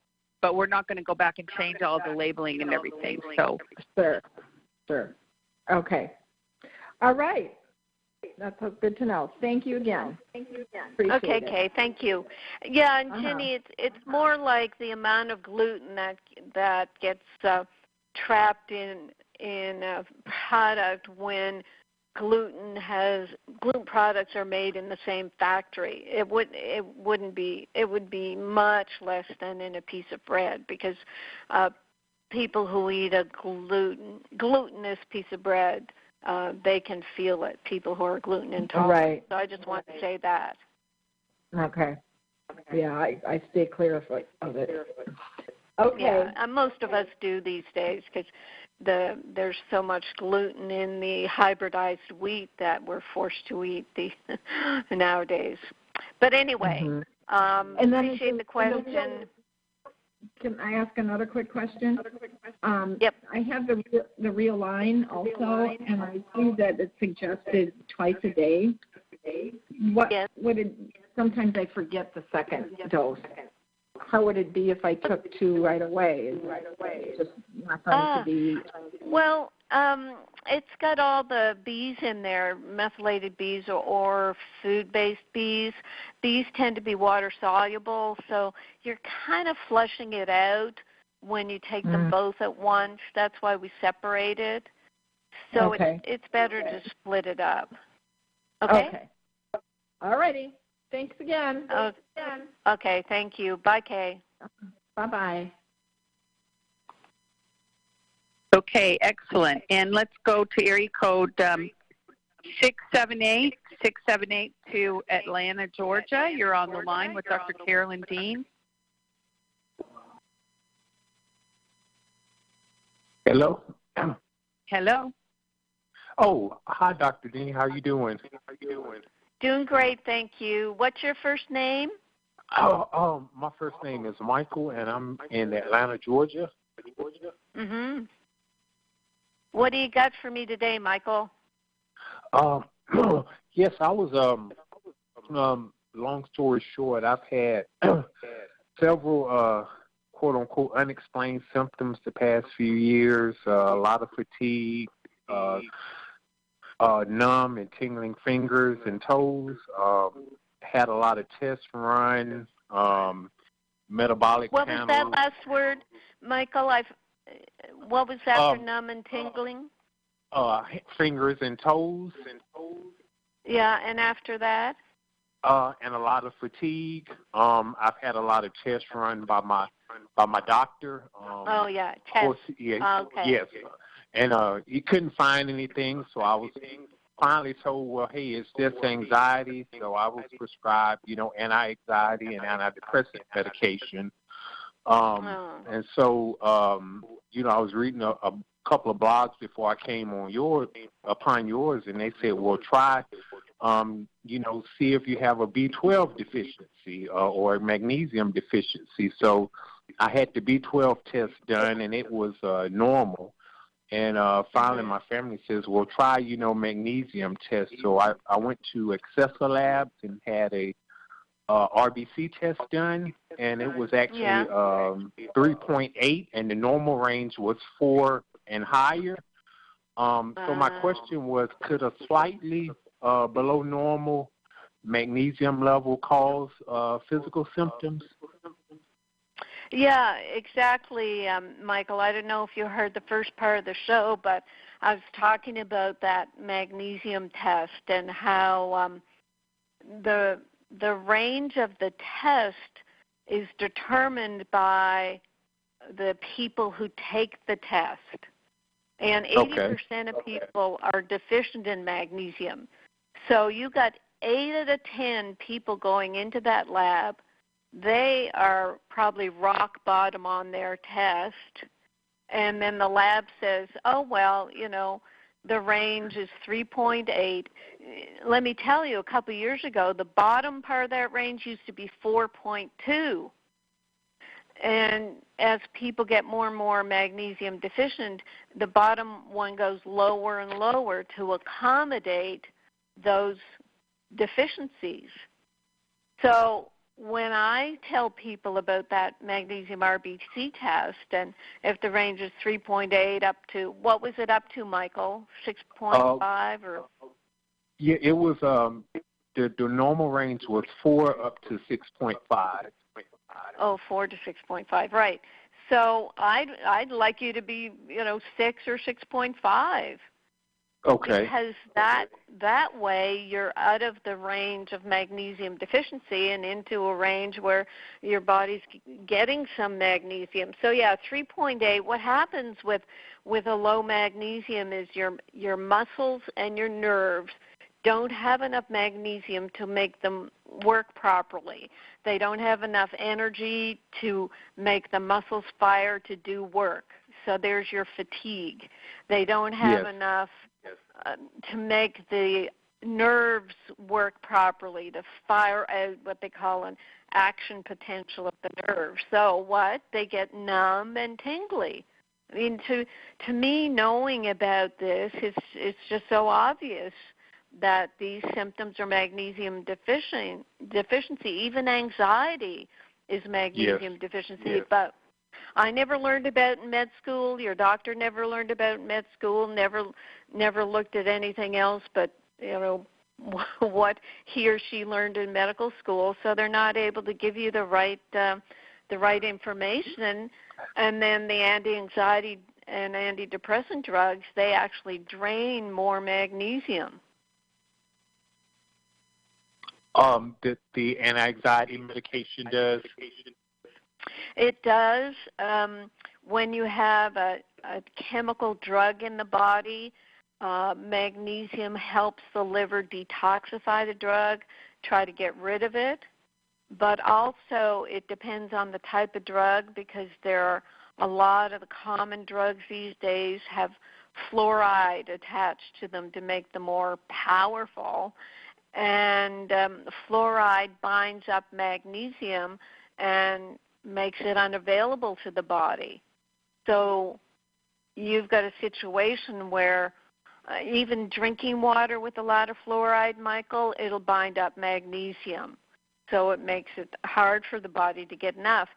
but we're not going to go back and change all the labeling and everything. So Sure. Okay. All right. That's good to know. Thank you again. Appreciate it. Kay, thank you. Yeah, and Ginny, it's more like the amount of gluten that gets trapped in a product when gluten products are made in the same factory. It would be much less than in a piece of bread, because people who eat a glutinous piece of bread, they can feel it, people who are gluten intolerant. Right. So I just want to say that. Okay. Yeah, I stay clear of it. Okay. Yeah, and most of us do these days, because there's so much gluten in the hybridized wheat that we're forced to eat nowadays. But anyway, and then appreciate the question. Can I ask another quick question? Yep. I have the Real Line also, and I see that it's suggested twice a day. Sometimes I forget the second dose. How would it be if I took 2 right away? It's just not going to be. Well, it's got all the bees in there, methylated bees or food-based bees. Bees tend to be water-soluble, so you're kind of flushing it out when you take them both at once. That's why we separate it. So it's better to split it up. Okay? All righty. Thanks again. Okay, thank you. Bye, Kay. Bye-bye. Okay, excellent. And let's go to area code 678 to Atlanta, Georgia. You're on the line with Dr. Carolyn Dean. Hello? Hello. Oh, hi, Dr. Dean. How are you doing? Doing great, thank you. What's your first name? My first name is Michael, and I'm in Atlanta, Georgia. Mm-hmm. What do you got for me today, Michael? Yes, I was, long story short, I've had several, quote-unquote, unexplained symptoms the past few years, a lot of fatigue, numb and tingling fingers and toes, had a lot of tests run, metabolic What panels. was that last word, Michael? What was that for numb and tingling? Fingers and toes. Yeah, and after that? And a lot of fatigue. I've had a lot of tests run by my doctor. Tests. Course, yeah, okay. Yes. And he couldn't find anything, so I was finally told, well, hey, it's just anxiety. So I was prescribed, anti-anxiety and antidepressant medication. And so, I was reading a couple of blogs before I came upon yours, and they said, well, try, see if you have a B12 deficiency or a magnesium deficiency. So I had the B12 test done, and it was normal. And finally, my family says, well, try, magnesium test. So I went to Accessa Labs and had a RBC test done, and it was actually 3.8, and the normal range was 4 and higher. So my question was, could a slightly below normal magnesium level cause physical symptoms? Yeah, exactly, Michael. I don't know if you heard the first part of the show, but I was talking about that magnesium test and how the range of the test is determined by the people who take the test. And 80% of people are deficient in magnesium. So you got 8 out of 10 people going into that lab. They are probably rock bottom on their test, and then the lab says, oh, well, the range is 3.8. Let me tell you, a couple of years ago, the bottom part of that range used to be 4.2. And as people get more and more magnesium deficient, the bottom one goes lower and lower to accommodate those deficiencies. So when I tell people about that magnesium RBC test, and if the range is 3.8 up to, what was it up to, Michael? 6.5 or? Yeah, it was the normal range was 4 up to 6.5. Oh, 4 to 6.5, right. So I'd like you to be, 6 or 6.5. Okay. Because that way you're out of the range of magnesium deficiency and into a range where your body's getting some magnesium. So 3.8. What happens with a low magnesium is your muscles and your nerves don't have enough magnesium to make them work properly. They don't have enough energy to make the muscles fire to do work. So there's your fatigue. They don't have enough to make the nerves work properly, to fire out what they call an action potential of the nerves. So what? They get numb and tingly. I mean, to me, knowing about this, it's just so obvious that these symptoms are magnesium deficiency. Even anxiety is magnesium deficiency. Yes. But I never learned about it in med school. Your doctor never learned about it in med school. Never looked at anything else but what he or she learned in medical school. So they're not able to give you the right information. And then the anti-anxiety and antidepressant drugs, they actually drain more magnesium. The anti-anxiety medication does? It does. When you have a chemical drug in the body, magnesium helps the liver detoxify the drug, try to get rid of it. But also it depends on the type of drug, because there are a lot of the common drugs these days have fluoride attached to them to make them more powerful. And fluoride binds up magnesium and makes it unavailable to the body. So you've got a situation where even drinking water with a lot of fluoride, Michael, it'll bind up magnesium. So it makes it hard for the body to get enough.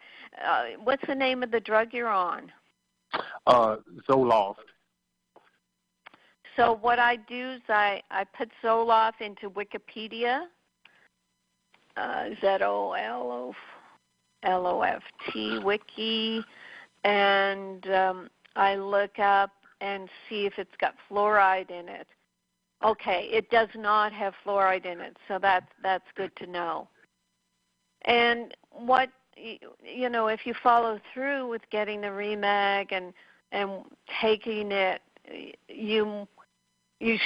What's the name of the drug you're on? Zoloft. So what I do is I put Zoloft into Wikipedia, ZOLOFT, Wiki, and I look up and see if it's got fluoride in it. Okay, it does not have fluoride in it, so that's good to know. And what, if you follow through with getting the REMAG and taking it, you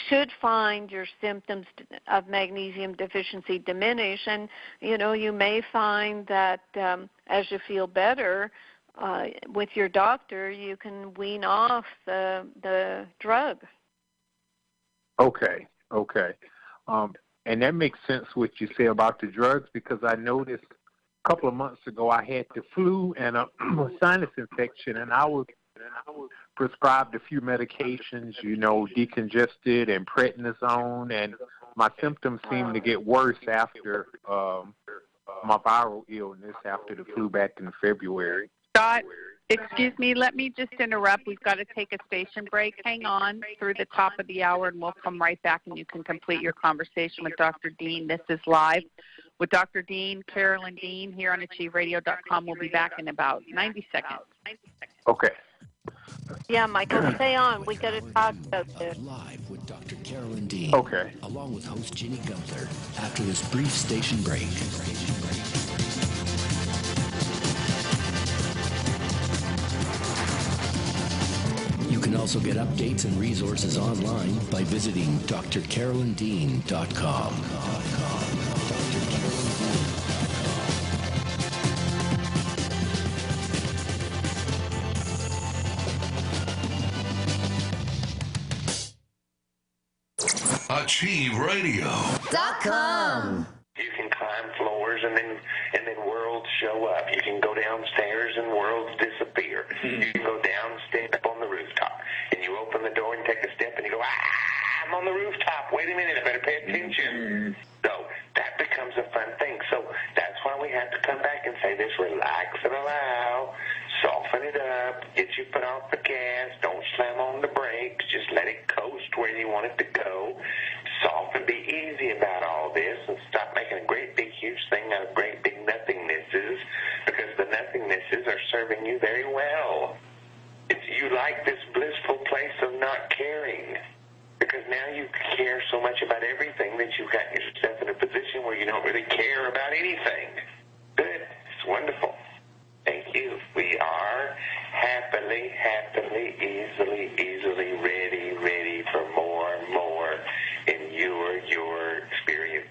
should find your symptoms of magnesium deficiency diminish, and you may find that as you feel better with your doctor, you can wean off the drug. Okay. And that makes sense what you say about the drugs, because I noticed a couple of months ago I had the flu and a sinus infection, and I was prescribed a few medications, decongested and prednisone, and my symptoms seemed to get worse after my viral illness, after the flu back in February. Scott, excuse me, let me just interrupt. We've got to take a station break. Hang on through the top of the hour, and we'll come right back, and you can complete your conversation with Dr. Dean. This is Live with Dr. Dean, Carolyn Dean, here on AchieveRadio.com. We'll be back in about 90 seconds. Okay. Yeah, Michael, stay on. We got to talk about this. Live with Dr. Carolyn Dean. Okay. Along with host Ginny Gunther after this brief station break. You can also get updates and resources online by visiting drcarolyndean.com. AchieveRadio.com. You can climb floors and then worlds show up. You can go downstairs and worlds disappear. You can go downstairs up on the rooftop, and you open the door and take a step, and you go, I'm on the rooftop. Wait a minute, I better pay attention. So that becomes a fun thing. So that's why we have to come back and say this: relax and allow, soften it up, get your foot off the gas, don't slam on the brakes, just let it coast where you want it to go. Soft and be easy about all this, and stop making a great big huge thing out of great big nothingnesses, because the nothingnesses are serving you very well. You like this blissful place of not caring, because now you care so much about everything that you've got yourself in a position where you don't really care about anything. Good. It's wonderful. Thank you. We are happily, easily ready for more in your experience.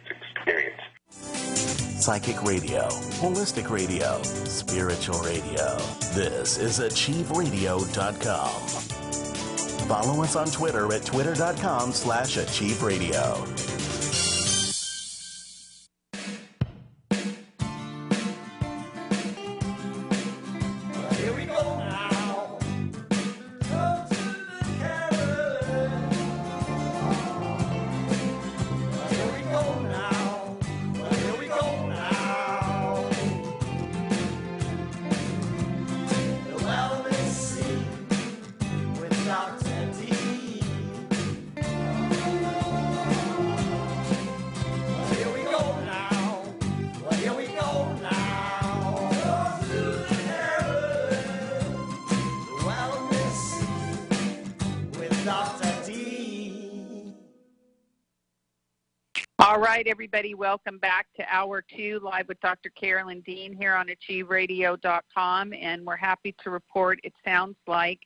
Psychic radio, holistic radio, spiritual radio. This is AchieveRadio.com. Follow us on Twitter at twitter.com/AchieveRadio. All right, everybody, welcome back to Hour 2, Live with Dr. Carolyn Dean here on AchieveRadio.com, and we're happy to report it sounds like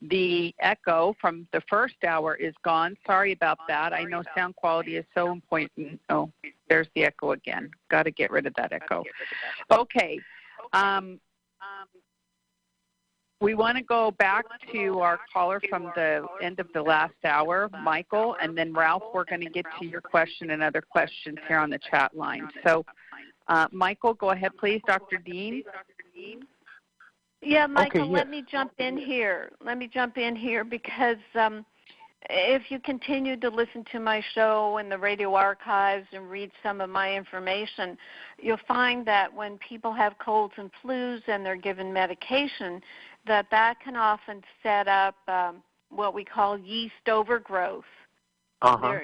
the echo from the first hour is gone. Sorry about that. I know sound quality is so important. Oh, there's the echo again. Got to get rid of that echo. Okay. We want to go back to our caller from the end of the last hour, Michael, and then Ralph, we're going to get to your question and other questions here on the chat line. So, Michael, go ahead, please. Dr. Dean. Yeah, Michael, Okay, let me jump in here. Because if you continue to listen to my show and the radio archives and read some of my information, you'll find that when people have colds and flus and they're given medication, that can often set up what we call yeast overgrowth.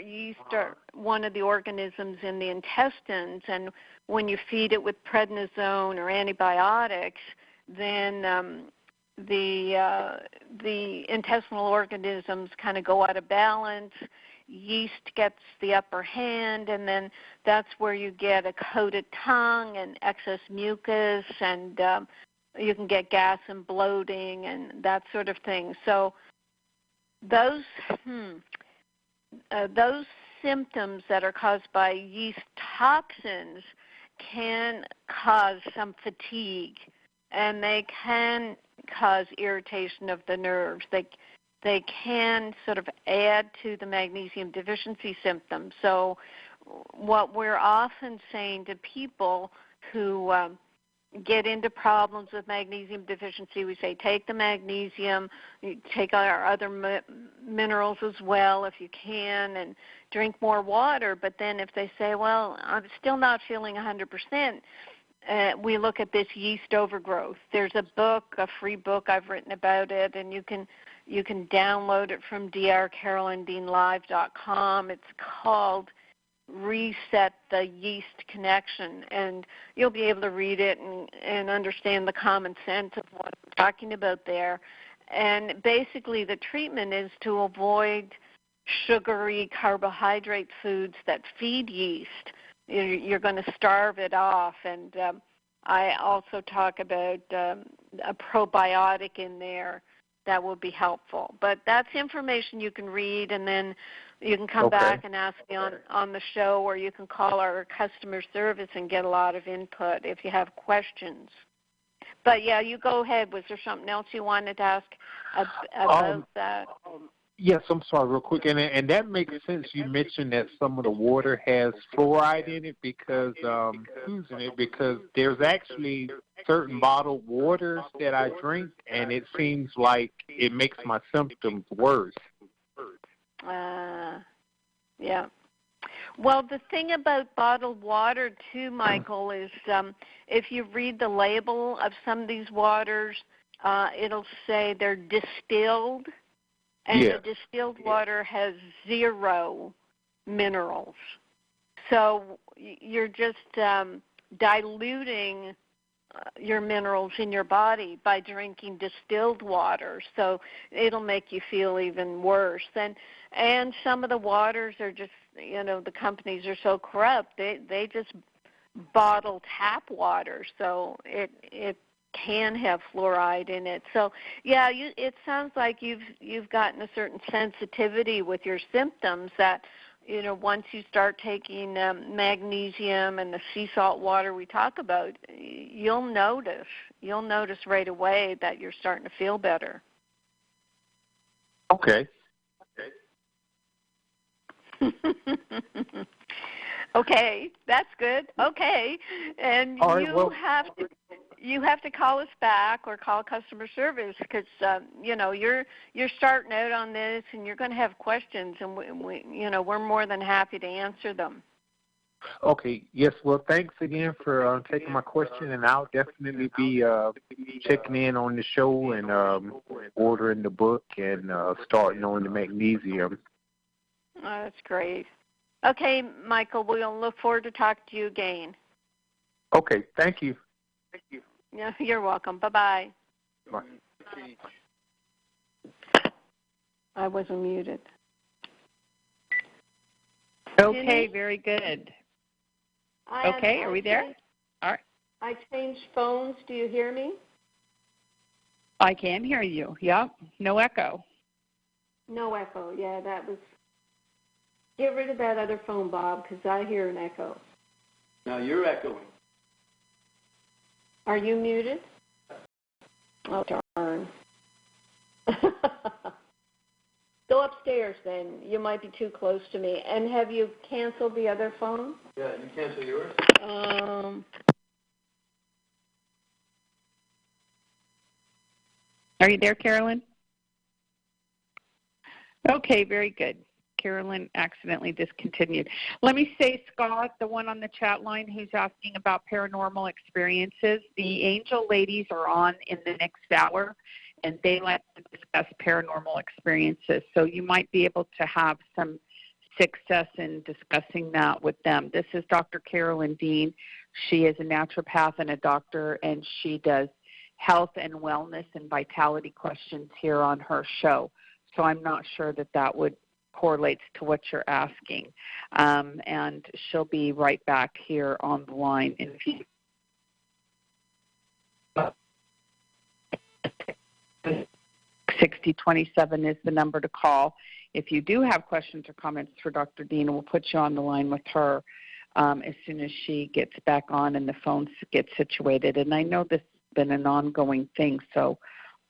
Yeast are one of the organisms in the intestines, and when you feed it with prednisone or antibiotics, then the intestinal organisms kind of go out of balance. Yeast gets the upper hand, and then that's where you get a coated tongue and excess mucus, and you can get gas and bloating and that sort of thing. So those symptoms that are caused by yeast toxins can cause some fatigue, and they can cause irritation of the nerves. They can sort of add to the magnesium deficiency symptoms. So what we're often saying to people who get into problems with magnesium deficiency, we say take the magnesium, take our other minerals as well if you can, and drink more water. But then if they say, well, I'm still not feeling 100%, we look at this yeast overgrowth. There's a book, a free book I've written about it, and you can download it from drcarolyndeanlive.com. It's called Reset the Yeast Connection, and you'll be able to read it and understand the common sense of what I'm talking about there. And basically the treatment is to avoid sugary carbohydrate foods that feed yeast. You're going to starve it off. And I also talk about a probiotic in there that will be helpful. But that's information you can read, and then you can come back and ask me on the show, or you can call our customer service and get a lot of input if you have questions. But, yeah, you go ahead. Was there something else you wanted to ask about that? Yes, I'm sorry, real quick. And that makes sense. You mentioned that some of the water has fluoride in it because there's actually certain bottled waters that I drink, and it seems like it makes my symptoms worse. Yeah. Well, the thing about bottled water, too, Michael, is if you read the label of some of these waters, it'll say they're distilled. And the distilled water has 0 minerals. So you're just diluting your minerals in your body by drinking distilled water. So it'll make you feel even worse. And some of the waters are just, the companies are so corrupt. They just bottle tap water. So it can have fluoride in it. So, yeah, it sounds like you've gotten a certain sensitivity with your symptoms that, once you start taking magnesium and the sea salt water we talk about, you'll notice right away that you're starting to feel better. Okay. Okay, that's good. Okay, and you have to call us back or call customer service because you're starting out on this and you're going to have questions, and we're more than happy to answer them. Okay. Yes. Well, thanks again for taking my question, and I'll definitely be checking in on the show and ordering the book and starting on the magnesium. Oh, that's great. Okay, Michael, we'll look forward to talking to you again. Okay, thank you. Yeah, you're welcome. Bye-bye. Bye. I wasn't muted. Okay, Jenny? very good. Okay, are we there? All right. I changed phones. Do you hear me? I can hear you. Yep, no echo. No echo. Yeah, that was... Get rid of that other phone, Bob, because I hear an echo. Now you're echoing. Are you muted? Oh, darn. Go upstairs, then. You might be too close to me. And have you canceled the other phone? Yeah, you cancel yours? Are you there, Carolyn? Okay, very good. Carolyn accidentally discontinued. Let me say, Scott, the one on the chat line who's asking about paranormal experiences, the angel ladies are on in the next hour, and they like to discuss paranormal experiences. So you might be able to have some success in discussing that with them. This is Dr. Carolyn Dean. She is a naturopath and a doctor, and she does health and wellness and vitality questions here on her show. So I'm not sure that would correlate to what you're asking. And she'll be right back here on the line in a few. 6027 is the number to call. If you do have questions or comments for Dr. Dean, we'll put you on the line with her as soon as she gets back on and the phones get situated. And I know this has been an ongoing thing, so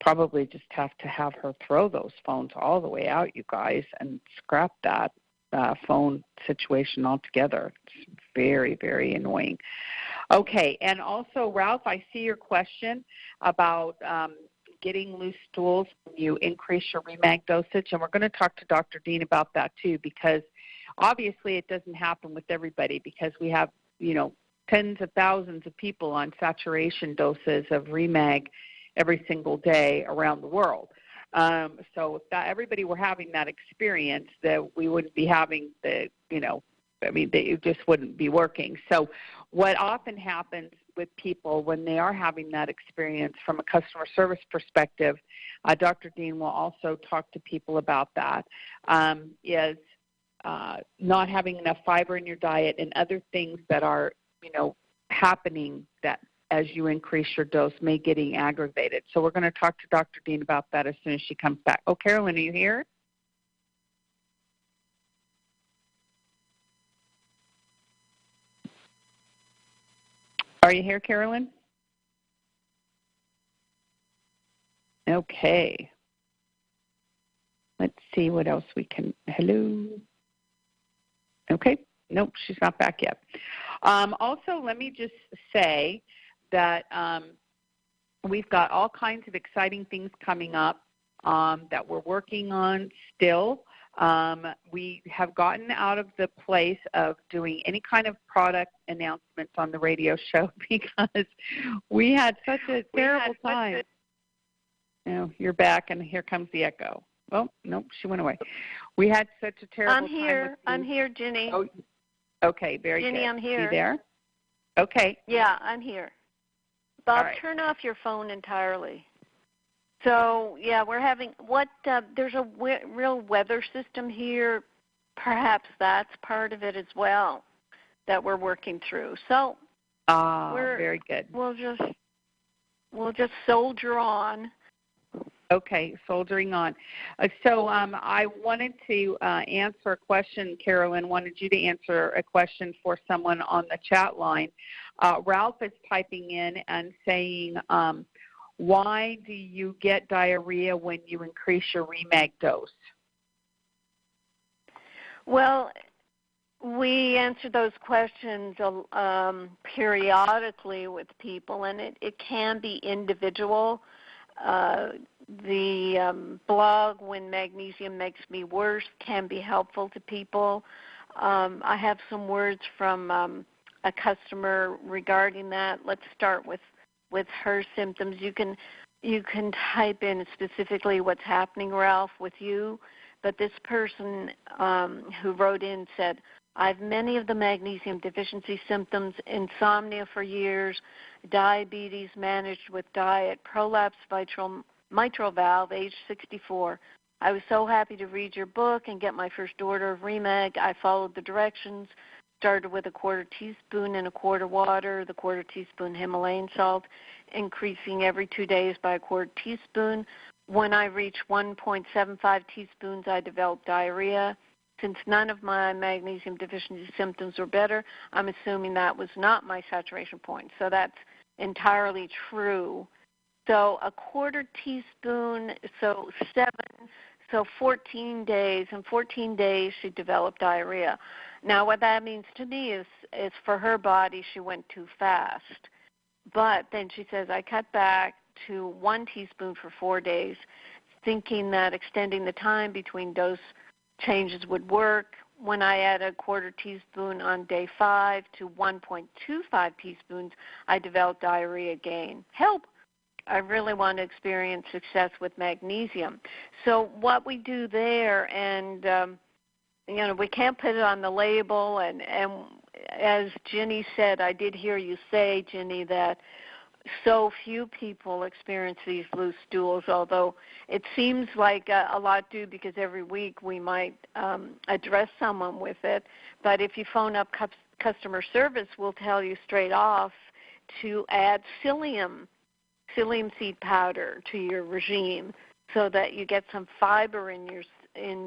probably just have to have her throw those phones all the way out, you guys, and scrap that phone situation altogether. It's very, very annoying. Okay, and also, Ralph, I see your question about getting loose stools when you increase your REMAG dosage, and we're going to talk to Dr. Dean about that too, because obviously it doesn't happen with everybody, because we have, tens of thousands of people on saturation doses of REMAG every single day around the world. So if everybody were having that experience, that we wouldn't be having it just wouldn't be working. So what often happens with people when they are having that experience from a customer service perspective, Dr. Dean will also talk to people about that, is not having enough fiber in your diet and other things that are, happening that as you increase your dose may getting aggravated. So we're going to talk to Dr. Dean about that as soon as she comes back. Oh, Carolyn, are you here? Are you here, Carolyn? Okay. Let's see what else we can. Hello. Okay. Nope, she's not back yet. Also, let me just say that we've got all kinds of exciting things coming up that we're working on still. We have gotten out of the place of doing any kind of product announcements on the radio show because we had such a terrible time. You're back, and here comes the echo. Oh, nope, she went away. We had such a terrible time. I'm here, Ginny. Oh, okay, very Ginny, good. I'm here. You there? Okay. Yeah, I'm here. Bob, right. Turn off your phone entirely. So, yeah, we're having there's a real weather system here. Perhaps that's part of it as well that we're working through. So, very good. We'll just soldier on. Okay, soldiering on. So I wanted to answer a question, Carolyn, wanted you to answer a question for someone on the chat line. Ralph is typing in and saying, why do you get diarrhea when you increase your REMAG dose? Well, we answer those questions periodically with people, and it can be individual. The blog, When Magnesium Makes Me Worse, can be helpful to people. I have some words from a customer regarding that. Let's start with her symptoms. You can type in specifically what's happening, Ralph, with you. But this person who wrote in said, I have many of the magnesium deficiency symptoms, insomnia for years, diabetes managed with diet, prolapsed mitral valve, age 64. I was so happy to read your book and get my first order of REMAG. I followed the directions, started with a quarter teaspoon in a quart of water, the quarter teaspoon Himalayan salt, increasing every 2 days by a quarter teaspoon. When I reached 1.75 teaspoons, I developed diarrhea. Since none of my magnesium deficiency symptoms were better, I'm assuming that was not my saturation point. So that's entirely true. So a quarter teaspoon, so 14 days. In 14 days, she developed diarrhea. Now, what that means to me is for her body, she went too fast. But then she says, I cut back to 1 teaspoon for 4 days, thinking that extending the time between dose changes would work. When I add a quarter teaspoon on day 5 to 1.25 teaspoons, I developed diarrhea again. Help! I really want to experience success with magnesium. So what we do there, and we can't put it on the label, and as Ginny said, I did hear you say, Ginny, that so few people experience these loose stools, although it seems like a lot do, because every week we might address someone with it. But if you phone up customer service, we'll tell you straight off to add psyllium seed powder to your regime, so that you get some fiber in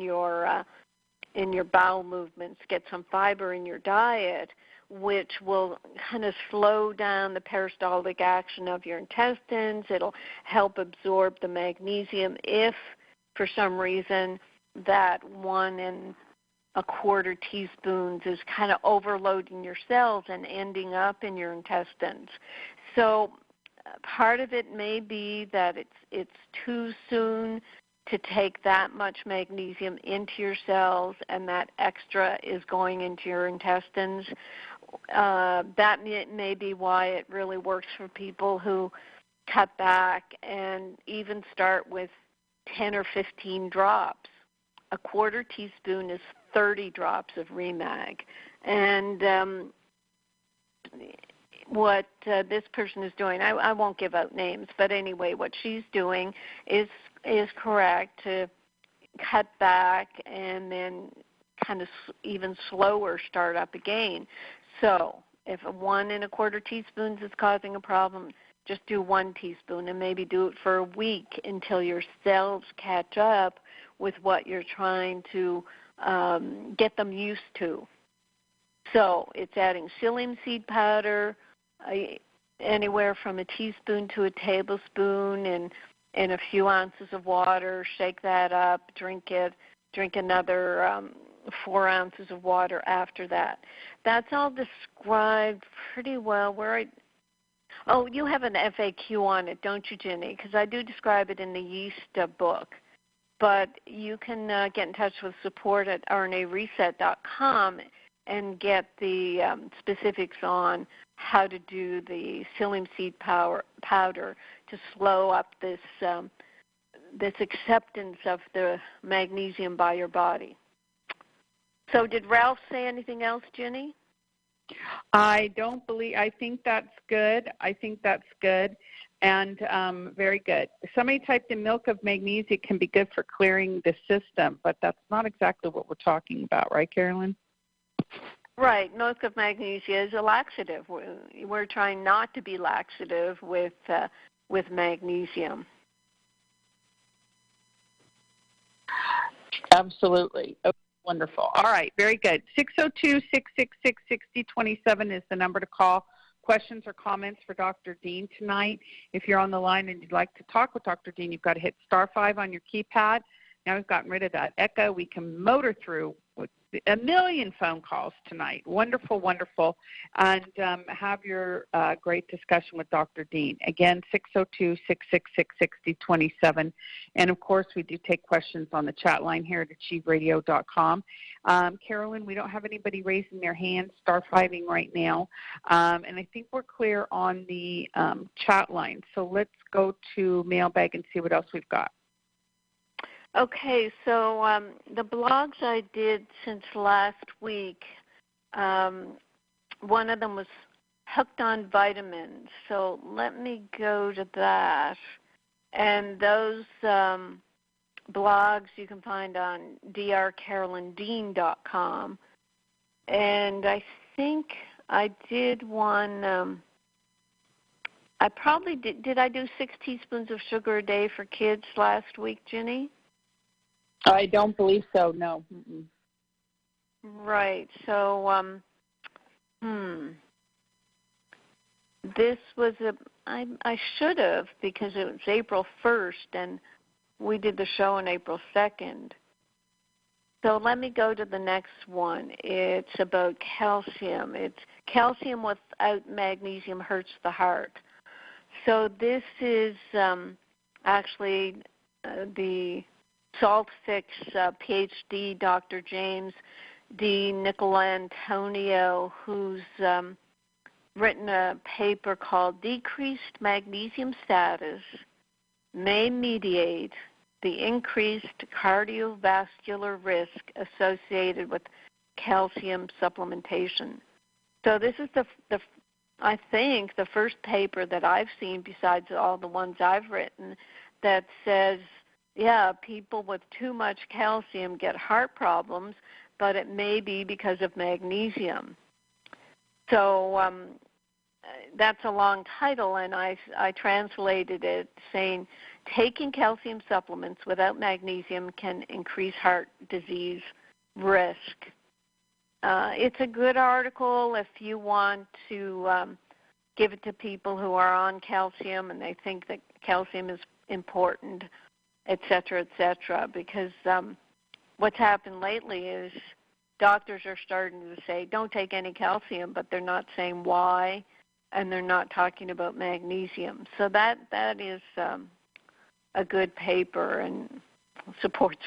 your bowel movements, get some fiber in your diet, which will kind of slow down the peristaltic action of your intestines. It'll help absorb the magnesium if, for some reason, that 1 1/4 teaspoons is kind of overloading your cells and ending up in your intestines. So part of it may be that it's too soon to take that much magnesium into your cells, and that extra is going into your intestines. That may be why it really works for people who cut back and even start with 10 or 15 drops. 1/4 teaspoon is 30 drops of REMAG. And what this person is doing, I won't give out names, but anyway, what she's doing is correct, to cut back and then kind of even slower start up again. So if 1 1/4 teaspoons is causing a problem, just do 1 teaspoon and maybe do it for a week until your cells catch up with what you're trying to get them used to. So it's adding psyllium seed powder, anywhere from a teaspoon to a tablespoon, and a few ounces of water. Shake that up, drink it. Drink another 4 ounces of water after that. That's all described pretty well. You have an FAQ on it, don't you, Ginny? Because I do describe it in the yeast book. But you can get in touch with support at RNAreset.com and get the specifics on how to do the psyllium seed powder to slow up this acceptance of the magnesium by your body. So did Ralph say anything else, Ginny? I think that's good. And very good. Somebody typed in milk of magnesia can be good for clearing the system, but that's not exactly what we're talking about, right, Carolyn? Right. Milk of magnesia is a laxative. We're trying not to be laxative with magnesium. Absolutely. Okay, wonderful. All right, very good. 602-666-6027 is the number to call. Questions or comments for Dr. Dean tonight. If you're on the line and you'd like to talk with Dr. Dean, you've got to hit *5 on your keypad. Now we've gotten rid of that echo. We can motor through with a million phone calls tonight. Wonderful, wonderful. And have your great discussion with Dr. Dean. Again, 602-666-6027. And, of course, we do take questions on the chat line here at achieveradio.com. Carolyn, we don't have anybody raising their hand, *5ing right now. And I think we're clear on the chat line. So let's go to mailbag and see what else we've got. Okay, so the blogs I did since last week, one of them was Hooked on Vitamins. So let me go to that. And those blogs you can find on drcarolyndean.com. And I think I did one, I probably did I do 6 teaspoons of sugar a day for kids last week, Ginny? I don't believe so, no. Mm-mm. Right. So, this was I should have, because it was April 1st, and we did the show on April 2nd. So let me go to the next one. It's about calcium. It's calcium without magnesium hurts the heart. So this is actually the Salt Fix PhD, Dr. James D. Nicolantonio, who's written a paper called Decreased Magnesium Status May Mediate the Increased Cardiovascular Risk Associated with Calcium Supplementation. So this is the I think, the first paper that I've seen, besides all the ones I've written, that says, yeah, people with too much calcium get heart problems, but it may be because of magnesium. So that's a long title, and I translated it saying, taking calcium supplements without magnesium can increase heart disease risk. It's a good article if you want to give it to people who are on calcium and they think that calcium is important, et cetera, because what's happened lately is doctors are starting to say don't take any calcium, but they're not saying why, and they're not talking about magnesium. So that is a good paper and supports.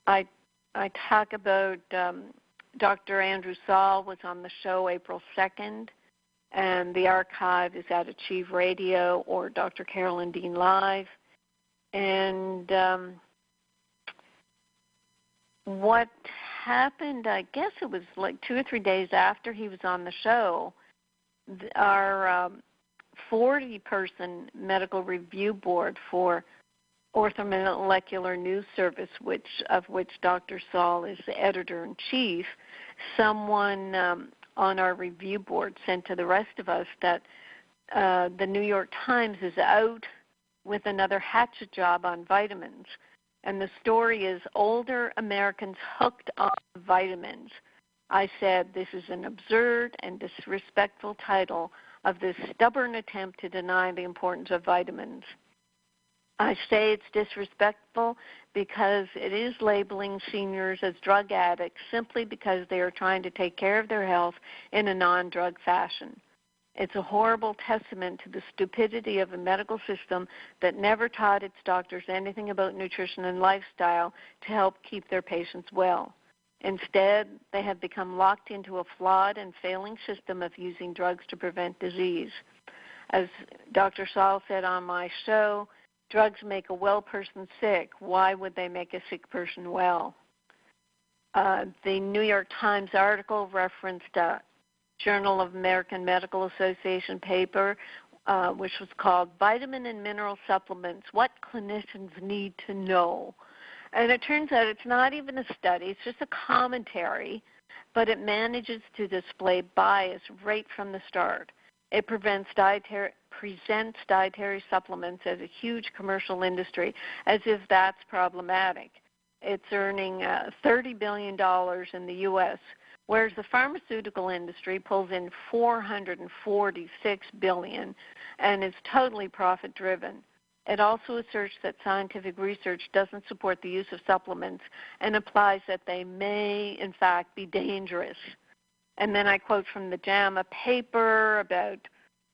I talk about Dr. Andrew Saul was on the show April 2nd, and the archive is at Achieve Radio or Dr. Carolyn Dean Live. And what happened, I guess it was like 2 or 3 days after he was on the show, our 40-person medical review board for Orthomolecular News Service, of which Dr. Saul is the editor-in-chief, someone on our review board sent to the rest of us that the New York Times is out with another hatchet job on vitamins. And the story is older Americans hooked on vitamins. I said this is an absurd and disrespectful title of this stubborn attempt to deny the importance of vitamins. I say it's disrespectful because it is labeling seniors as drug addicts simply because they are trying to take care of their health in a non-drug fashion. It's a horrible testament to the stupidity of a medical system that never taught its doctors anything about nutrition and lifestyle to help keep their patients well. Instead, they have become locked into a flawed and failing system of using drugs to prevent disease. As Dr. Saul said on my show, drugs make a well person sick. Why would they make a sick person well? The New York Times article referenced a Journal of American Medical Association paper, which was called Vitamin and Mineral Supplements, What Clinicians Need to Know. And it turns out it's not even a study, it's just a commentary, but it manages to display bias right from the start. It presents dietary supplements as a huge commercial industry, as if that's problematic. It's earning $30 billion in the U.S., whereas the pharmaceutical industry pulls in $446 billion and is totally profit-driven. It also asserts that scientific research doesn't support the use of supplements and implies that they may, in fact, be dangerous. And then I quote from the JAMA paper about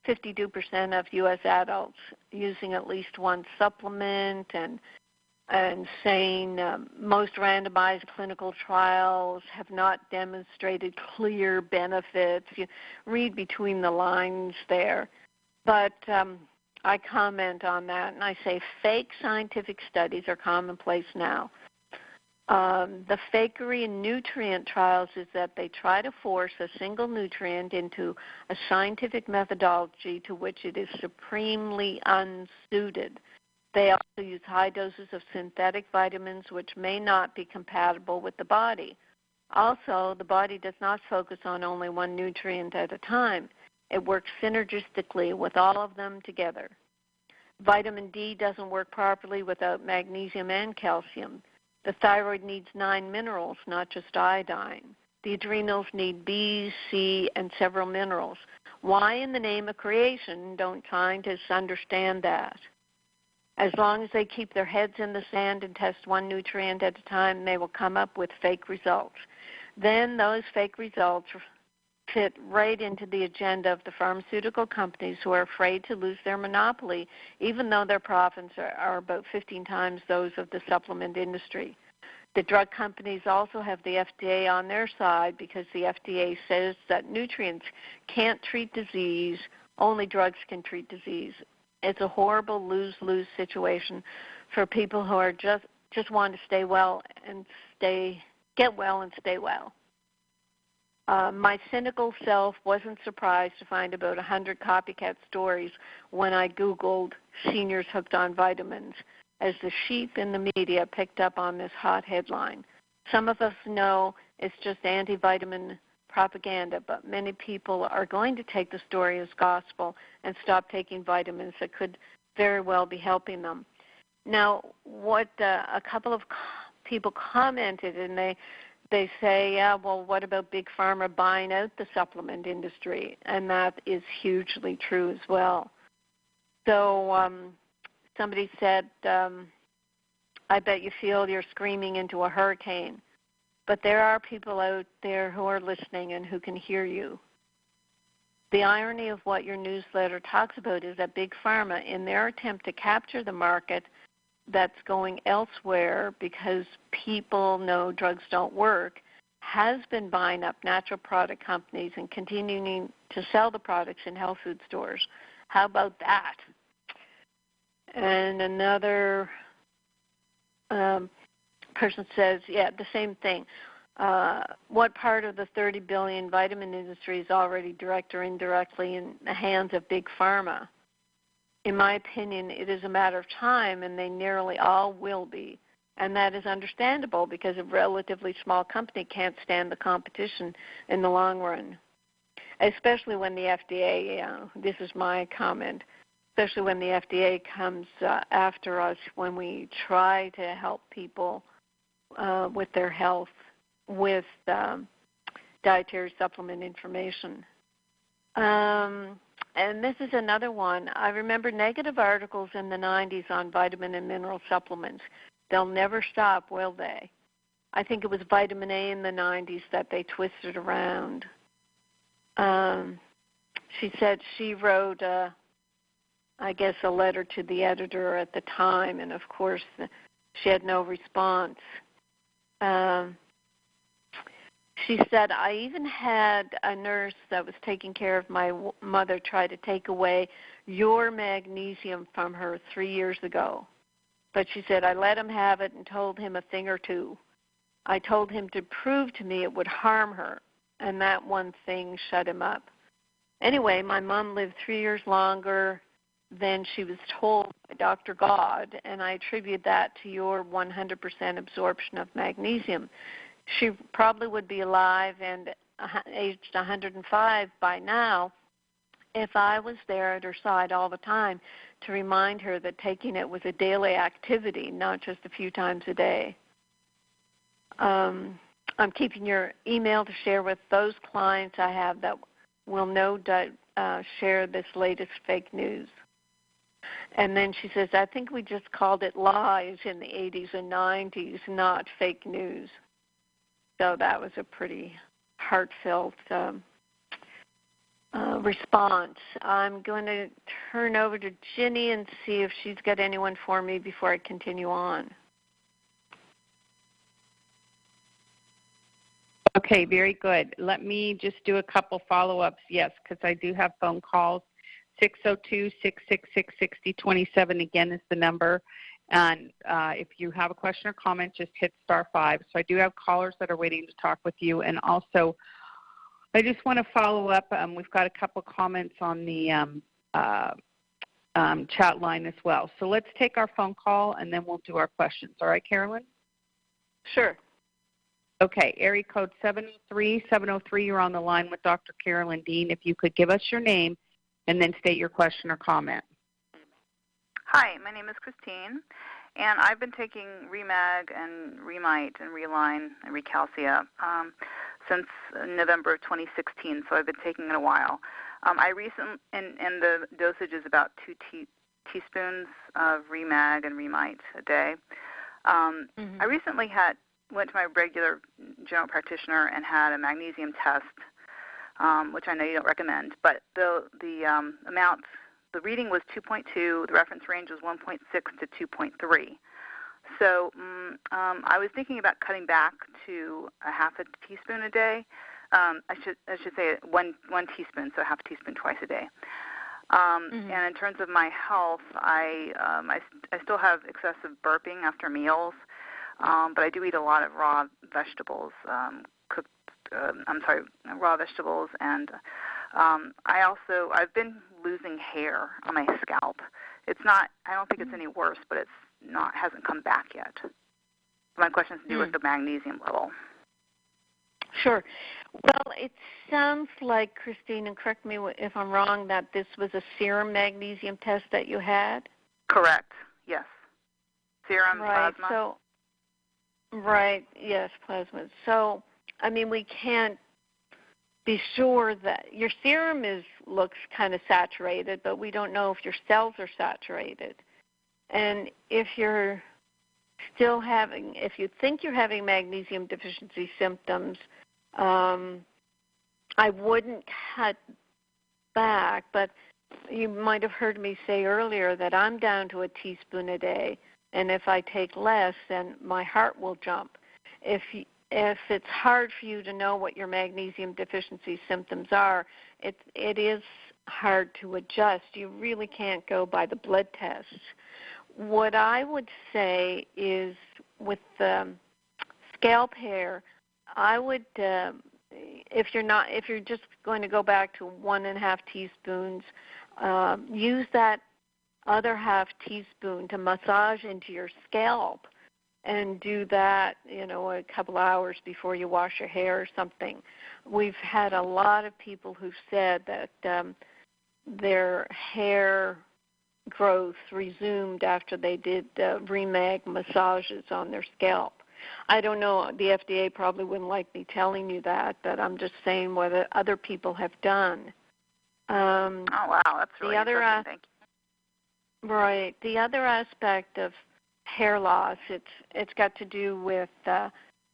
52% of U.S. adults using at least one supplement and saying most randomized clinical trials have not demonstrated clear benefits. You read between the lines there. But I comment on that, and I say fake scientific studies are commonplace now. The fakery in nutrient trials is that they try to force a single nutrient into a scientific methodology to which it is supremely unsuited. They also use high doses of synthetic vitamins which may not be compatible with the body. Also, the body does not focus on only one nutrient at a time. It works synergistically with all of them together. Vitamin D doesn't work properly without magnesium and calcium. The thyroid needs 9 minerals, not just iodine. The adrenals need B, C, and several minerals. Why in the name of creation don't scientists understand that? As long as they keep their heads in the sand and test one nutrient at a time, they will come up with fake results. Then those fake results fit right into the agenda of the pharmaceutical companies who are afraid to lose their monopoly, even though their profits are about 15 times those of the supplement industry. The drug companies also have the FDA on their side because the FDA says that nutrients can't treat disease, only drugs can treat disease. It's a horrible lose-lose situation for people who are just want to stay well and stay get well and stay well. My cynical self wasn't surprised to find about 100 copycat stories when I Googled seniors hooked on vitamins, as the sheep in the media picked up on this hot headline. Some of us know it's just anti-vitamin propaganda, but many people are going to take the story as gospel and stop taking vitamins that could very well be helping them. Now, what a couple of people commented, and they say, yeah, well, what about Big Pharma buying out the supplement industry? And that is hugely true as well. So somebody said, I bet you feel you're screaming into a hurricane. But there are people out there who are listening and who can hear you. The irony of what your newsletter talks about is that Big Pharma, in their attempt to capture the market that's going elsewhere because people know drugs don't work, has been buying up natural product companies and continuing to sell the products in health food stores. How about that? And another person says, yeah, the same thing. What part of the $30 billion vitamin industry is already direct or indirectly in the hands of Big Pharma? In my opinion, it is a matter of time, and they nearly all will be. And that is understandable because a relatively small company can't stand the competition in the long run, especially when the FDA, this is my comment, especially when the FDA comes after us when we try to help people with their health with dietary supplement information. And this is another one. I remember negative articles in the 90s on vitamin and mineral supplements. They'll never stop, will they? I think it was vitamin A in the 90s that they twisted around. She said she wrote, I guess, a letter to the editor at the time, and, of course, she had no response. She said, I even had a nurse that was taking care of my mother try to take away your magnesium from her 3 years ago. But she said, I let him have it and told him a thing or two. I told him to prove to me it would harm her, and that one thing shut him up. Anyway, my mom lived 3 years longer than she was told by Dr. God, and I attribute that to your 100% absorption of magnesium. She probably would be alive and aged 105 by now if I was there at her side all the time to remind her that taking it was a daily activity, not just a few times a day. I'm keeping your email to share with those clients I have that will no doubt share this latest fake news. And then she says, I think we just called it lies in the 80s and 90s, not fake news. So that was a pretty heartfelt response. I'm going to turn over to Ginny and see if she's got anyone for me before I continue on. Okay, very good. Let me just do a couple follow-ups, yes, because I do have phone calls. 602-666-6027, again, is the number. And if you have a question or comment, just hit *5. So I do have callers that are waiting to talk with you. And also, I just want to follow up. We've got a couple comments on the chat line as well. So let's take our phone call, and then we'll do our questions. All right, Carolyn? Sure. Okay, area code 703. You're on the line with Dr. Carolyn Dean. If you could give us your name and then state your question or comment. Hi, my name is Christine, and I've been taking Remag and Remite and Reline and Recalcia since November of 2016, so I've been taking it a while. I recently, and the dosage is about 2 teaspoons of Remag and Remite a day. I recently went to my regular general practitioner and had a magnesium test, which I know you don't recommend, but the amount. The reading was 2.2. The reference range was 1.6 to 2.3. So I was thinking about cutting back to a half a teaspoon a day. I should say one teaspoon, so half a teaspoon twice a day. And in terms of my health, I still have excessive burping after meals. But I do eat a lot of raw vegetables, raw vegetables, and I've been losing hair on my scalp. It's not, I don't think it's any worse, but hasn't come back yet. My question has to do with the magnesium level. Sure. Well, it sounds like, Christine, and correct me if I'm wrong, that this was a serum magnesium test that you had? Correct, yes. Serum, plasma. So, right, yes, plasma. So, I mean, we can't be sure that your serum looks kind of saturated, but we don't know if your cells are saturated. And if you're still if you think you're having magnesium deficiency symptoms, I wouldn't cut back, but you might have heard me say earlier that I'm down to a teaspoon a day, and if I take less, then my heart will jump. If it's hard for you to know what your magnesium deficiency symptoms are, it is hard to adjust. You really can't go by the blood tests. What I would say is with scalp hair, I would, if you're just going to go back to 1.5 teaspoons, use that other half teaspoon to massage into your scalp, and do that, a couple hours before you wash your hair or something. We've had a lot of people who've said that their hair growth resumed after they did REMAG massages on their scalp. I don't know, the FDA probably wouldn't like me telling you that, but I'm just saying what other people have done. Oh, wow, that's really interesting. Thank you. Right. The other aspect of hair loss, it's got to do with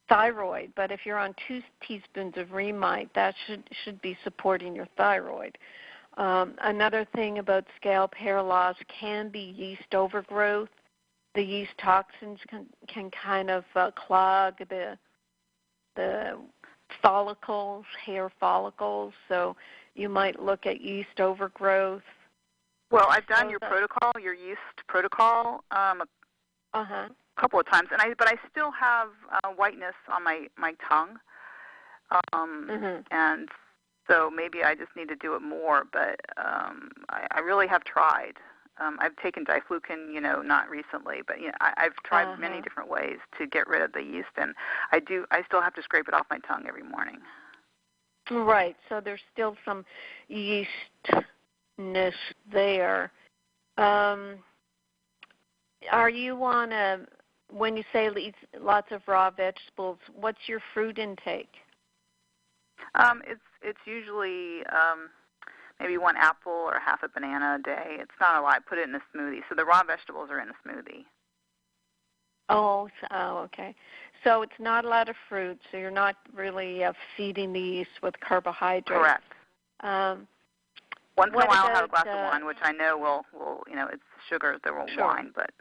thyroid, but if you're on 2 teaspoons of Remite, that should be supporting your thyroid. Another thing about scalp hair loss can be yeast overgrowth. The yeast toxins can kind of clog the follicles, hair follicles, so you might look at yeast overgrowth. Well, I've done your yeast protocol, a couple of times, but I still have whiteness on my tongue, and so maybe I just need to do it more. But I really have tried. I've taken diflucan, not recently, but I've tried many different ways to get rid of the yeast, and I still have to scrape it off my tongue every morning. Right. So there's still some yeastness there. Are you on when you say lots of raw vegetables, what's your fruit intake? It's usually maybe 1 apple or half a banana a day. It's not a lot. I put it in a smoothie. So the raw vegetables are in a smoothie. Oh, okay. So it's not a lot of fruit, so you're not really feeding the yeast with carbohydrates. Correct. Once in a while I'll have a glass of wine, which I know will it's sugar, there will wine, but...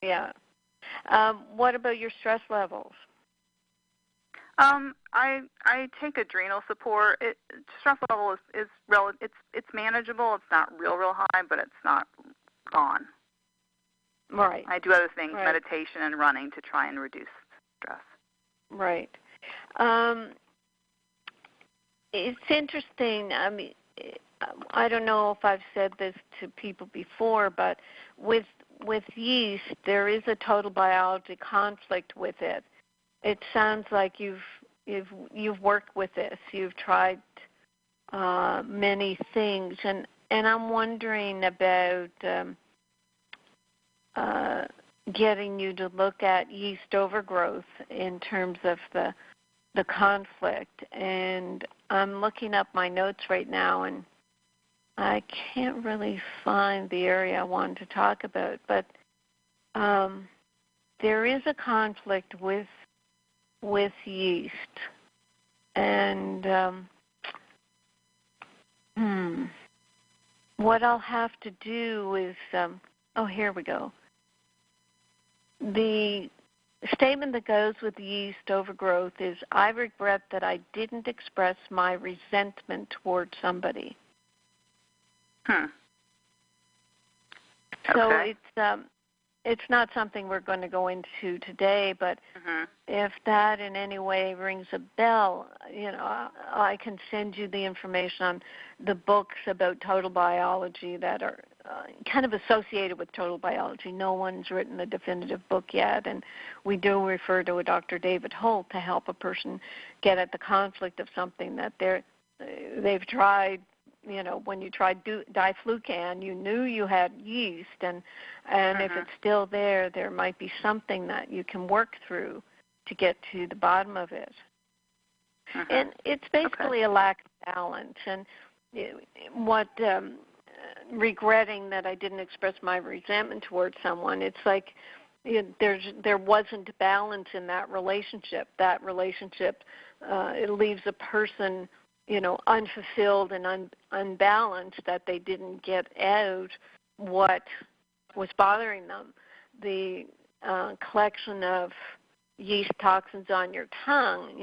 Yeah. What about your stress levels? I take adrenal support. Stress level is it's manageable. It's not real high, but it's not gone. Right. I do other things, meditation and running, to try and reduce stress. Right. It's interesting. I mean, I don't know if I've said this to people before, but with yeast, there is a total biology conflict with it. It sounds like you've worked with this. You've tried many things, and I'm wondering about getting you to look at yeast overgrowth in terms of the conflict. And I'm looking up my notes right now, and I can't really find the area I wanted to talk about, but there is a conflict with yeast, and what I'll have to do is, here we go. The statement that goes with yeast overgrowth is, I regret that I didn't express my resentment toward somebody. So Okay. it's it's not something we're going to go into today, but if that in any way rings a bell, I can send you the information on the books about total biology that are kind of associated with total biology. No one's written a definitive book yet, and we do refer to a Dr. David Holt to help a person get at the conflict of something that they've tried. When you tried diflucan, you knew you had yeast, and if it's still there, there might be something that you can work through to get to the bottom of it. And it's basically a lack of balance. And regretting that I didn't express my resentment towards someone, it's like there wasn't balance in that relationship. That relationship, it leaves a person unfulfilled and unbalanced, that they didn't get out what was bothering them. The collection of yeast toxins on your tongue,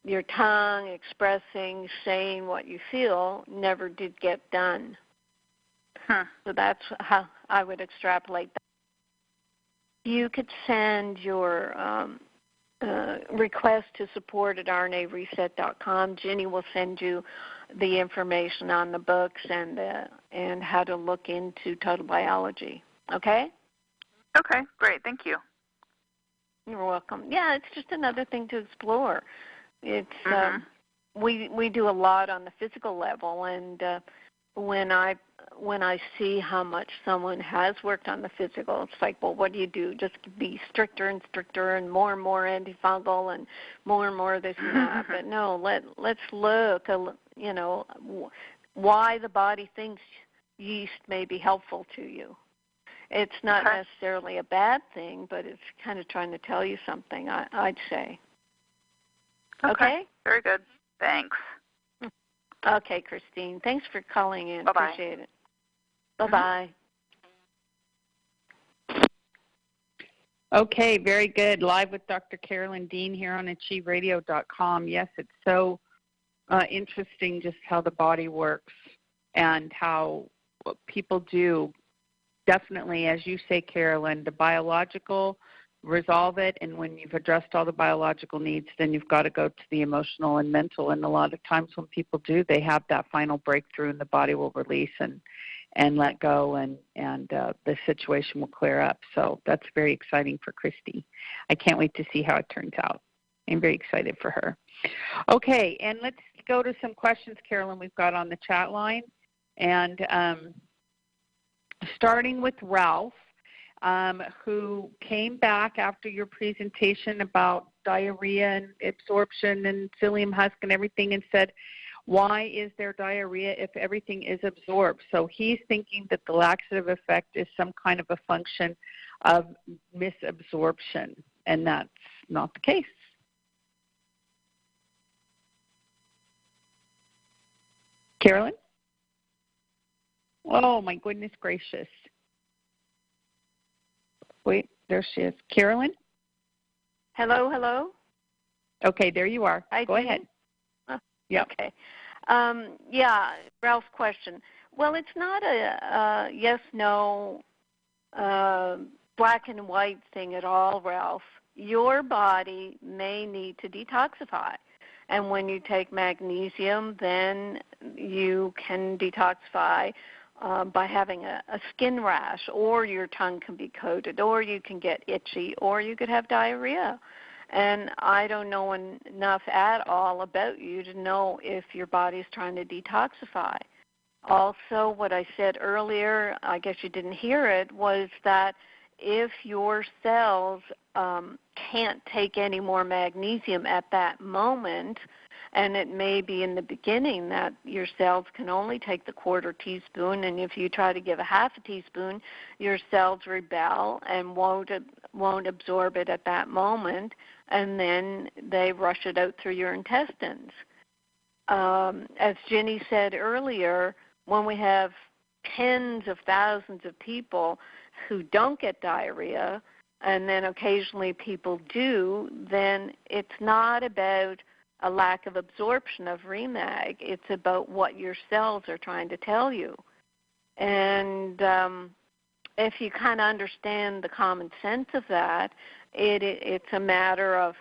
your tongue expressing, saying what you feel, never did get done. So that's how I would extrapolate that. You could send your request to support at rnareset.com. Ginny will send you the information on the books and how to look into total biology. Okay? Okay, great. Thank you. You're welcome. Yeah, it's just another thing to explore. It's we do a lot on the physical level, and when I see how much someone has worked on the physical, it's like, well, what do you do? Just be stricter and stricter and more antifungal and more this and that. But no, let's look, why the body thinks yeast may be helpful to you. It's not necessarily a bad thing, but it's kind of trying to tell you something, I'd say. Okay? Very good. Thanks. Okay, Christine. Thanks for calling in. Bye-bye. Appreciate it. Bye-bye. Okay, very good. Live with Dr. Carolyn Dean here on achieveradio.com. Yes, it's so interesting just how the body works and how what people do. Definitely, as you say, Carolyn, the biological, resolve it, and when you've addressed all the biological needs, then you've got to go to the emotional and mental. And a lot of times when people do, they have that final breakthrough and the body will release and let go, and the situation will clear up. So that's very exciting for Christy. I can't wait to see how it turns out. I'm very excited for her. Okay, and let's go to some questions, Carolyn, we've got on the chat line. And starting with Ralph, who came back after your presentation about diarrhea and absorption and psyllium husk and everything and said, why is there diarrhea if everything is absorbed? So he's thinking that the laxative effect is some kind of a function of misabsorption, and that's not the case. Carolyn? Oh, my goodness gracious. Wait, there she is. Carolyn? Hello? Okay, there you are. Go ahead. Yep. Okay. Ralph's question. Well, it's not a yes-no black and white thing at all, Ralph. Your body may need to detoxify. And when you take magnesium, then you can detoxify by having a skin rash, or your tongue can be coated, or you can get itchy, or you could have diarrhea. And I don't know enough at all about you to know if your body's trying to detoxify. Also, what I said earlier, I guess you didn't hear it, was that if your cells can't take any more magnesium at that moment, and it may be in the beginning that your cells can only take the quarter teaspoon, and if you try to give a half a teaspoon, your cells rebel and won't absorb it at that moment, and then they rush it out through your intestines. As Ginny said earlier, when we have tens of thousands of people who don't get diarrhea, and then occasionally people do, then it's not about a lack of absorption of REMAG. It's about what your cells are trying to tell you. And if you kind of understand the common sense of that, it's a matter of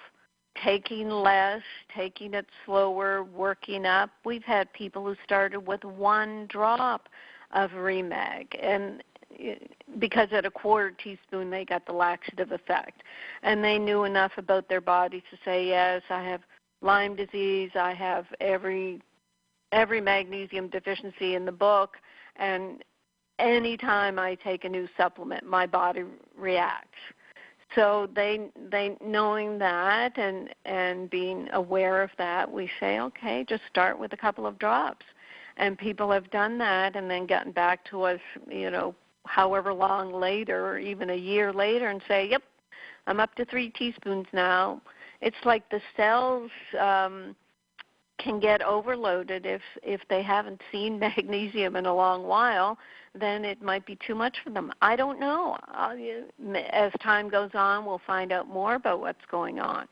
taking less, taking it slower, working up. We've had people who started with 1 drop of REMAG, and because at a quarter teaspoon they got the laxative effect. And they knew enough about their bodies to say, yes, I have Lyme disease, I have every magnesium deficiency in the book, and anytime I take a new supplement, my body reacts. So they knowing that and being aware of that, we say, okay, just start with a couple of drops. And people have done that and then gotten back to us, however long later, or even a year later, and say, yep, I'm up to 3 teaspoons now. It's like the cells can get overloaded if they haven't seen magnesium in a long while. Then it might be too much for them. I don't know. As time goes on, we'll find out more about what's going on.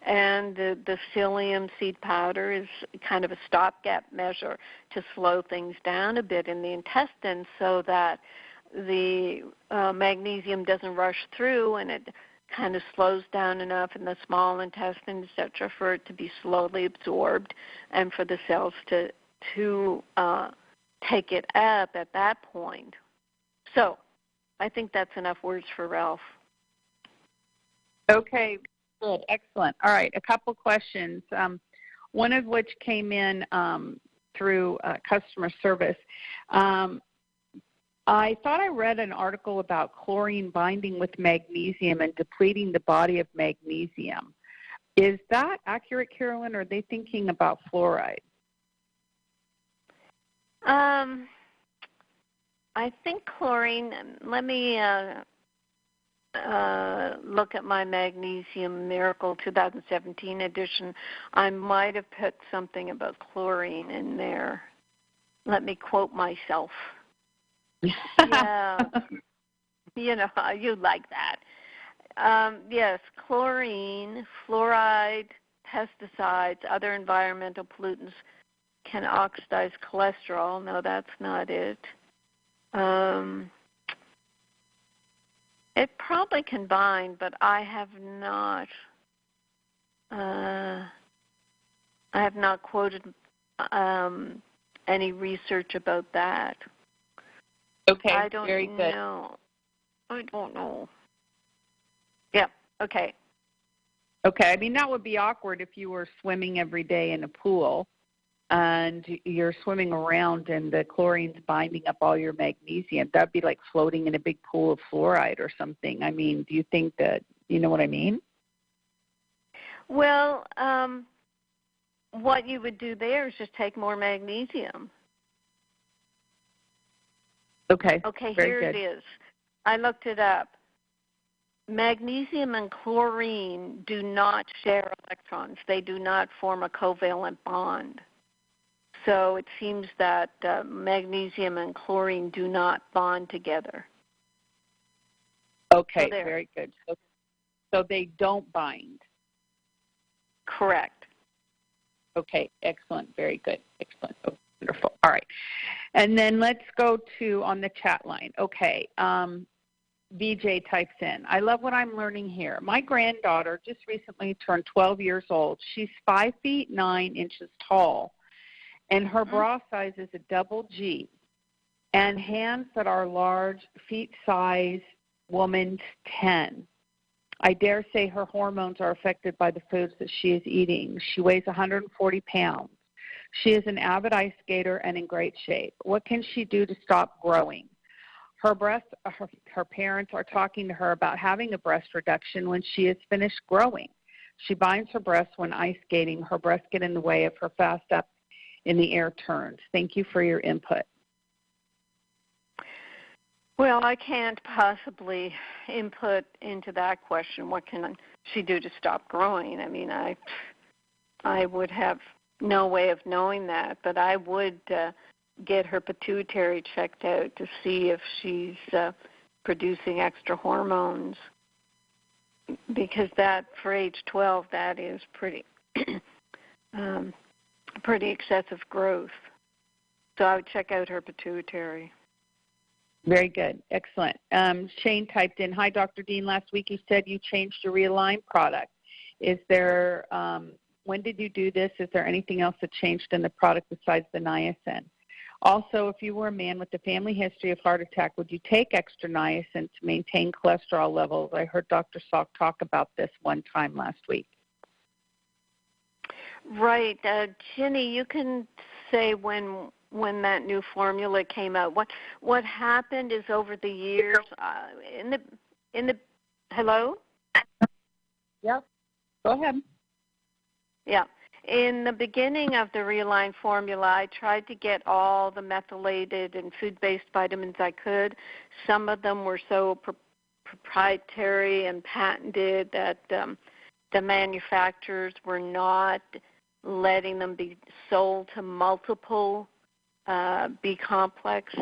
And the psyllium seed powder is kind of a stopgap measure to slow things down a bit in the intestine so that the magnesium doesn't rush through, and it kind of slows down enough in the small intestine, et cetera, for it to be slowly absorbed and for the cells to take it up at that point. So I think that's enough words for Ralph. Okay, good, excellent. All right, a couple questions, one of which came in through customer service. I thought I read an article about chlorine binding with magnesium and depleting the body of magnesium. Is that accurate, Carolyn, or are they thinking about fluoride? I think chlorine, let me look at my Magnesium Miracle 2017 edition. I might have put something about chlorine in there. Let me quote myself. Yeah. You like that. Yes, chlorine, fluoride, pesticides, other environmental pollutants can oxidize cholesterol. No, that's not it. It probably can bind, but I have not quoted any research about that. Okay, I don't very good. know. I don't know. Yeah, okay. Okay, I mean, that would be awkward if you were swimming every day in a pool and you're swimming around and the chlorine's binding up all your magnesium. That would be like floating in a big pool of fluoride or something. I mean, do you think that, you know what I mean? Well, what you would do there is just take more magnesium. Okay, Okay, very here good. it is. I looked it up. Magnesium and chlorine do not share electrons. They do not form a covalent bond. So it seems that magnesium and chlorine do not bond together. Okay, So very good. So they don't bind. Correct. Okay, excellent. Very good. Excellent. Oh, wonderful. All right. And then let's go to on the chat line. Okay. VJ types in, I love what I'm learning here. My granddaughter just recently turned 12 years old. She's 5 feet 9 inches tall, and her bra size is a double G, and hands that are large, feet size, woman's 10. I dare say her hormones are affected by the foods that she is eating. She weighs 140 pounds. She is an avid ice skater and in great shape. What can she do to stop growing? Her parents are talking to her about having a breast reduction when she is finished growing. She binds her breasts when ice skating. Her breasts get in the way of her fast up in the air turns. Thank you for your input. Well, I can't possibly input into that question. What can she do to stop growing? I mean, I would have no way of knowing that, but I would get her pituitary checked out to see if she's producing extra hormones, because that for age 12, that is pretty pretty excessive growth. So I would check out her pituitary. Very good. Excellent. Shane typed in, hi, Dr. Dean. Last week you said you changed your Realign product. Is there, when did you do this? Is there anything else that changed in the product besides the niacin? Also, if you were a man with a family history of heart attack, would you take extra niacin to maintain cholesterol levels? I heard Dr. Salk talk about this one time last week. Right. Ginny, you can say when that new formula came out. What happened is over the years, in the hello? Yep. Go ahead. Yeah. In the beginning of the Realign formula, I tried to get all the methylated and food-based vitamins I could. Some of them were so proprietary and patented that the manufacturers were not letting them be sold to multiple B-complex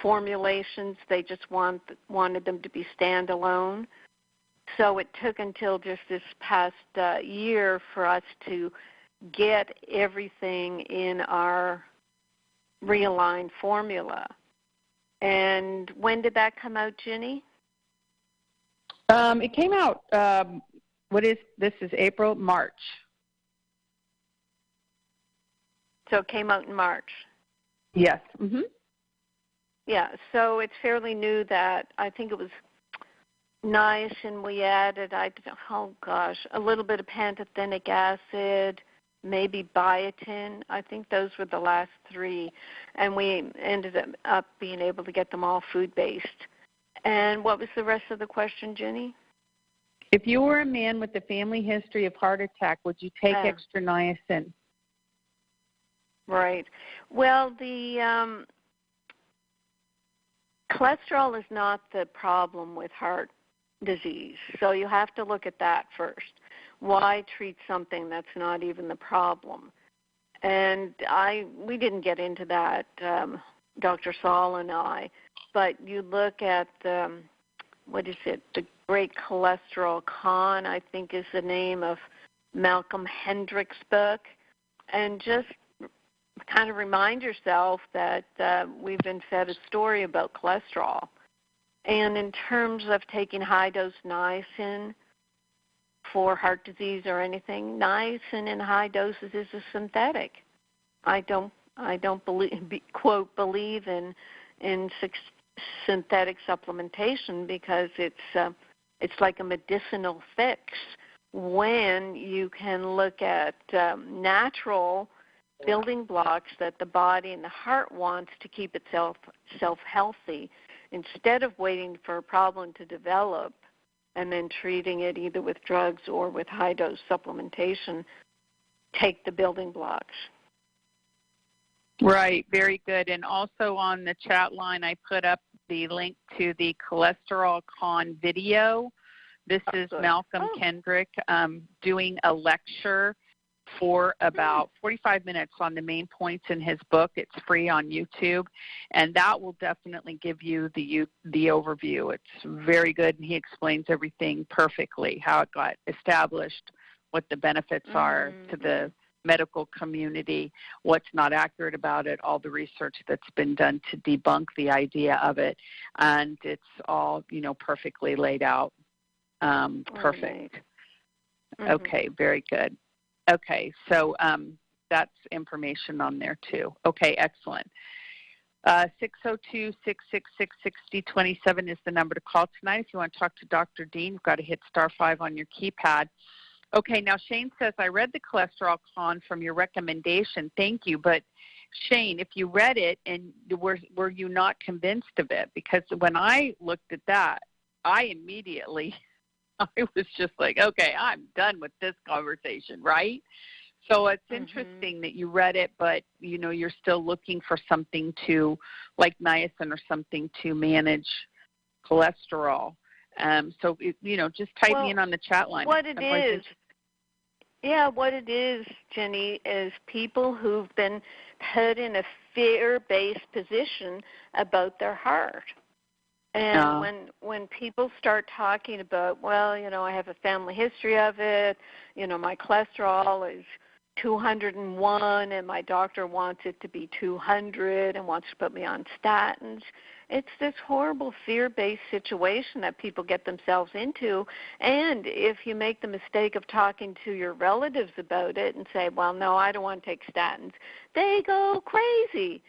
formulations. They just wanted them to be standalone. So it took until just this past year for us to get everything in our Realign formula. And when did that come out, Ginny? It came out, this is April, March. So it came out in March? Yes. Mm-hmm. Yeah, so it's fairly new that I think it was niacin we added, a little bit of pantothenic acid, maybe biotin. I think those were the last three, and we ended up being able to get them all food-based. And what was the rest of the question, Ginny? If you were a man with a family history of heart attack, would you take extra niacin? Right. Well, the cholesterol is not the problem with heart disease, so you have to look at that first. Why treat something that's not even the problem? And we didn't get into that, Dr. Saul and I, but you look at the Great Cholesterol Con, I think is the name of Malcolm Hendrick's book, and just kind of remind yourself that we've been fed a story about cholesterol. And in terms of taking high-dose niacin for heart disease or anything, niacin in high doses is a synthetic. I don't believe in synthetic supplementation because it's like a medicinal fix when you can look at natural building blocks that the body and the heart wants to keep itself healthy, instead of waiting for a problem to develop and then treating it either with drugs or with high-dose supplementation. Take the building blocks. Right, very good. And also on the chat line, I put up the link to the Cholesterol Con video. This is Malcolm Kendrick doing a lecture for about 45 minutes on the main points in his book. It's free on YouTube, and that will definitely give you the overview. It's very good, and he explains everything perfectly, how it got established, what the benefits are to the medical community, what's not accurate about it, all the research that's been done to debunk the idea of it, and it's all, perfectly laid out. Perfect. Okay, very good. Okay, so that's information on there too. Okay, excellent. 602-666-6027 is the number to call tonight. If you want to talk to Dr. Dean, you've got to hit *5 on your keypad. Okay, now Shane says, I read the Cholesterol Con from your recommendation. Thank you. But Shane, if you read it and were you not convinced of it? Because when I looked at that, I was just like, okay, I'm done with this conversation, right? So it's interesting that you read it, but, you're still looking for something to, like niacin or something to manage cholesterol. So, just type me in on the chat line. What it is, Jenny, is people who've been put in a fear-based position about their heart. And when people start talking about, I have a family history of it, my cholesterol is 201 and my doctor wants it to be 200 and wants to put me on statins. It's this horrible fear-based situation that people get themselves into. And if you make the mistake of talking to your relatives about it and say, well, no, I don't want to take statins, they go crazy,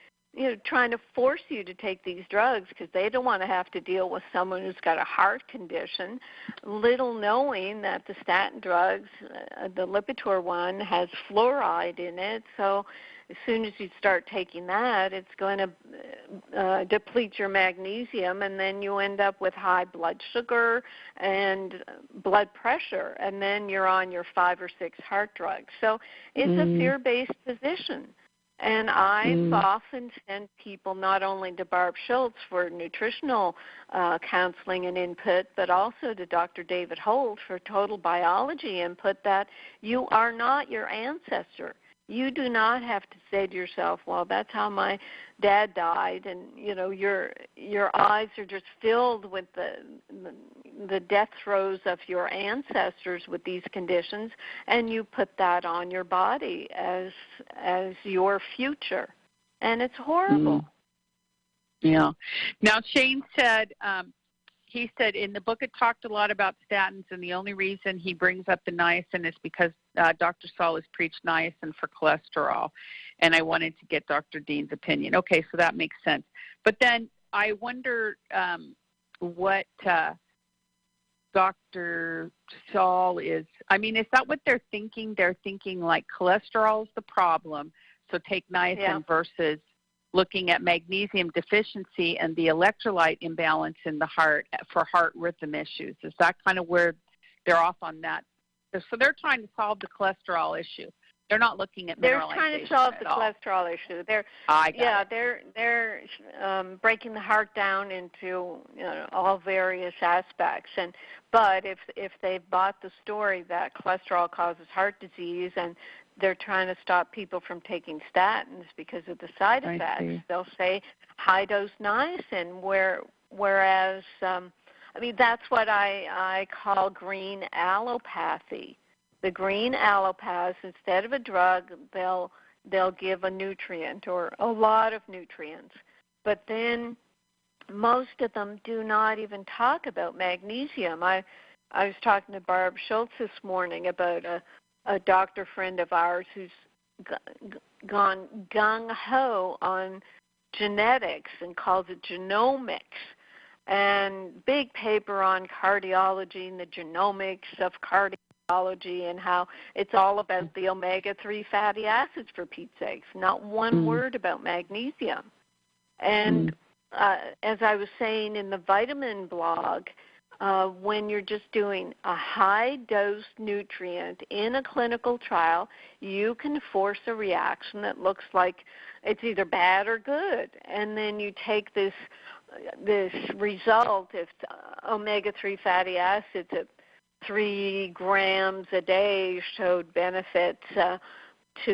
trying to force you to take these drugs because they don't want to have to deal with someone who's got a heart condition, little knowing that the statin drugs, the Lipitor one, has fluoride in it. So as soon as you start taking that, it's going to deplete your magnesium, and then you end up with high blood sugar and blood pressure, and then you're on your 5 or 6 heart drugs. So it's a fear-based position. And I've often sent people not only to Barb Schultz for nutritional counseling and input, but also to Dr. David Holt for total biology input, that you are not your ancestor. You do not have to say to yourself, well, that's how my dad died, and your eyes are just filled with the death throes of your ancestors with these conditions, and you put that on your body as your future, and it's horrible. Yeah. Now Shane said he said in the book it talked a lot about statins, and the only reason he brings up the niacin is because Dr. Saul has preached niacin for cholesterol, and I wanted to get Dr. Dean's opinion. Okay, so that makes sense. But then I wonder what Dr. Saul is, is that what they're thinking? They're thinking like cholesterol is the problem, so take niacin versus looking at magnesium deficiency and the electrolyte imbalance in the heart for heart rhythm issues. Is that kind of where they're off on that? So they're trying to solve the cholesterol issue. They're not looking at mineralization. They're trying to solve the cholesterol issue. They're breaking the heart down into all various aspects. But if they've bought the story that cholesterol causes heart disease and they're trying to stop people from taking statins because of the side effects, they'll say high-dose niacin, whereas that's what I call green allopathy. The green allopaths, instead of a drug, they'll give a nutrient or a lot of nutrients. But then most of them do not even talk about magnesium. I was talking to Barb Schultz this morning about a doctor friend of ours who's gone gung-ho on genetics and calls it genomics, and big paper on cardiology and the genomics of cardiology and how it's all about the omega-3 fatty acids, for Pete's sakes. Not one word about magnesium. And as I was saying in the vitamin blog, when you're just doing a high-dose nutrient in a clinical trial, you can force a reaction that looks like it's either bad or good. And then you take this result, if omega-3 fatty acids at 3 grams a day showed benefits to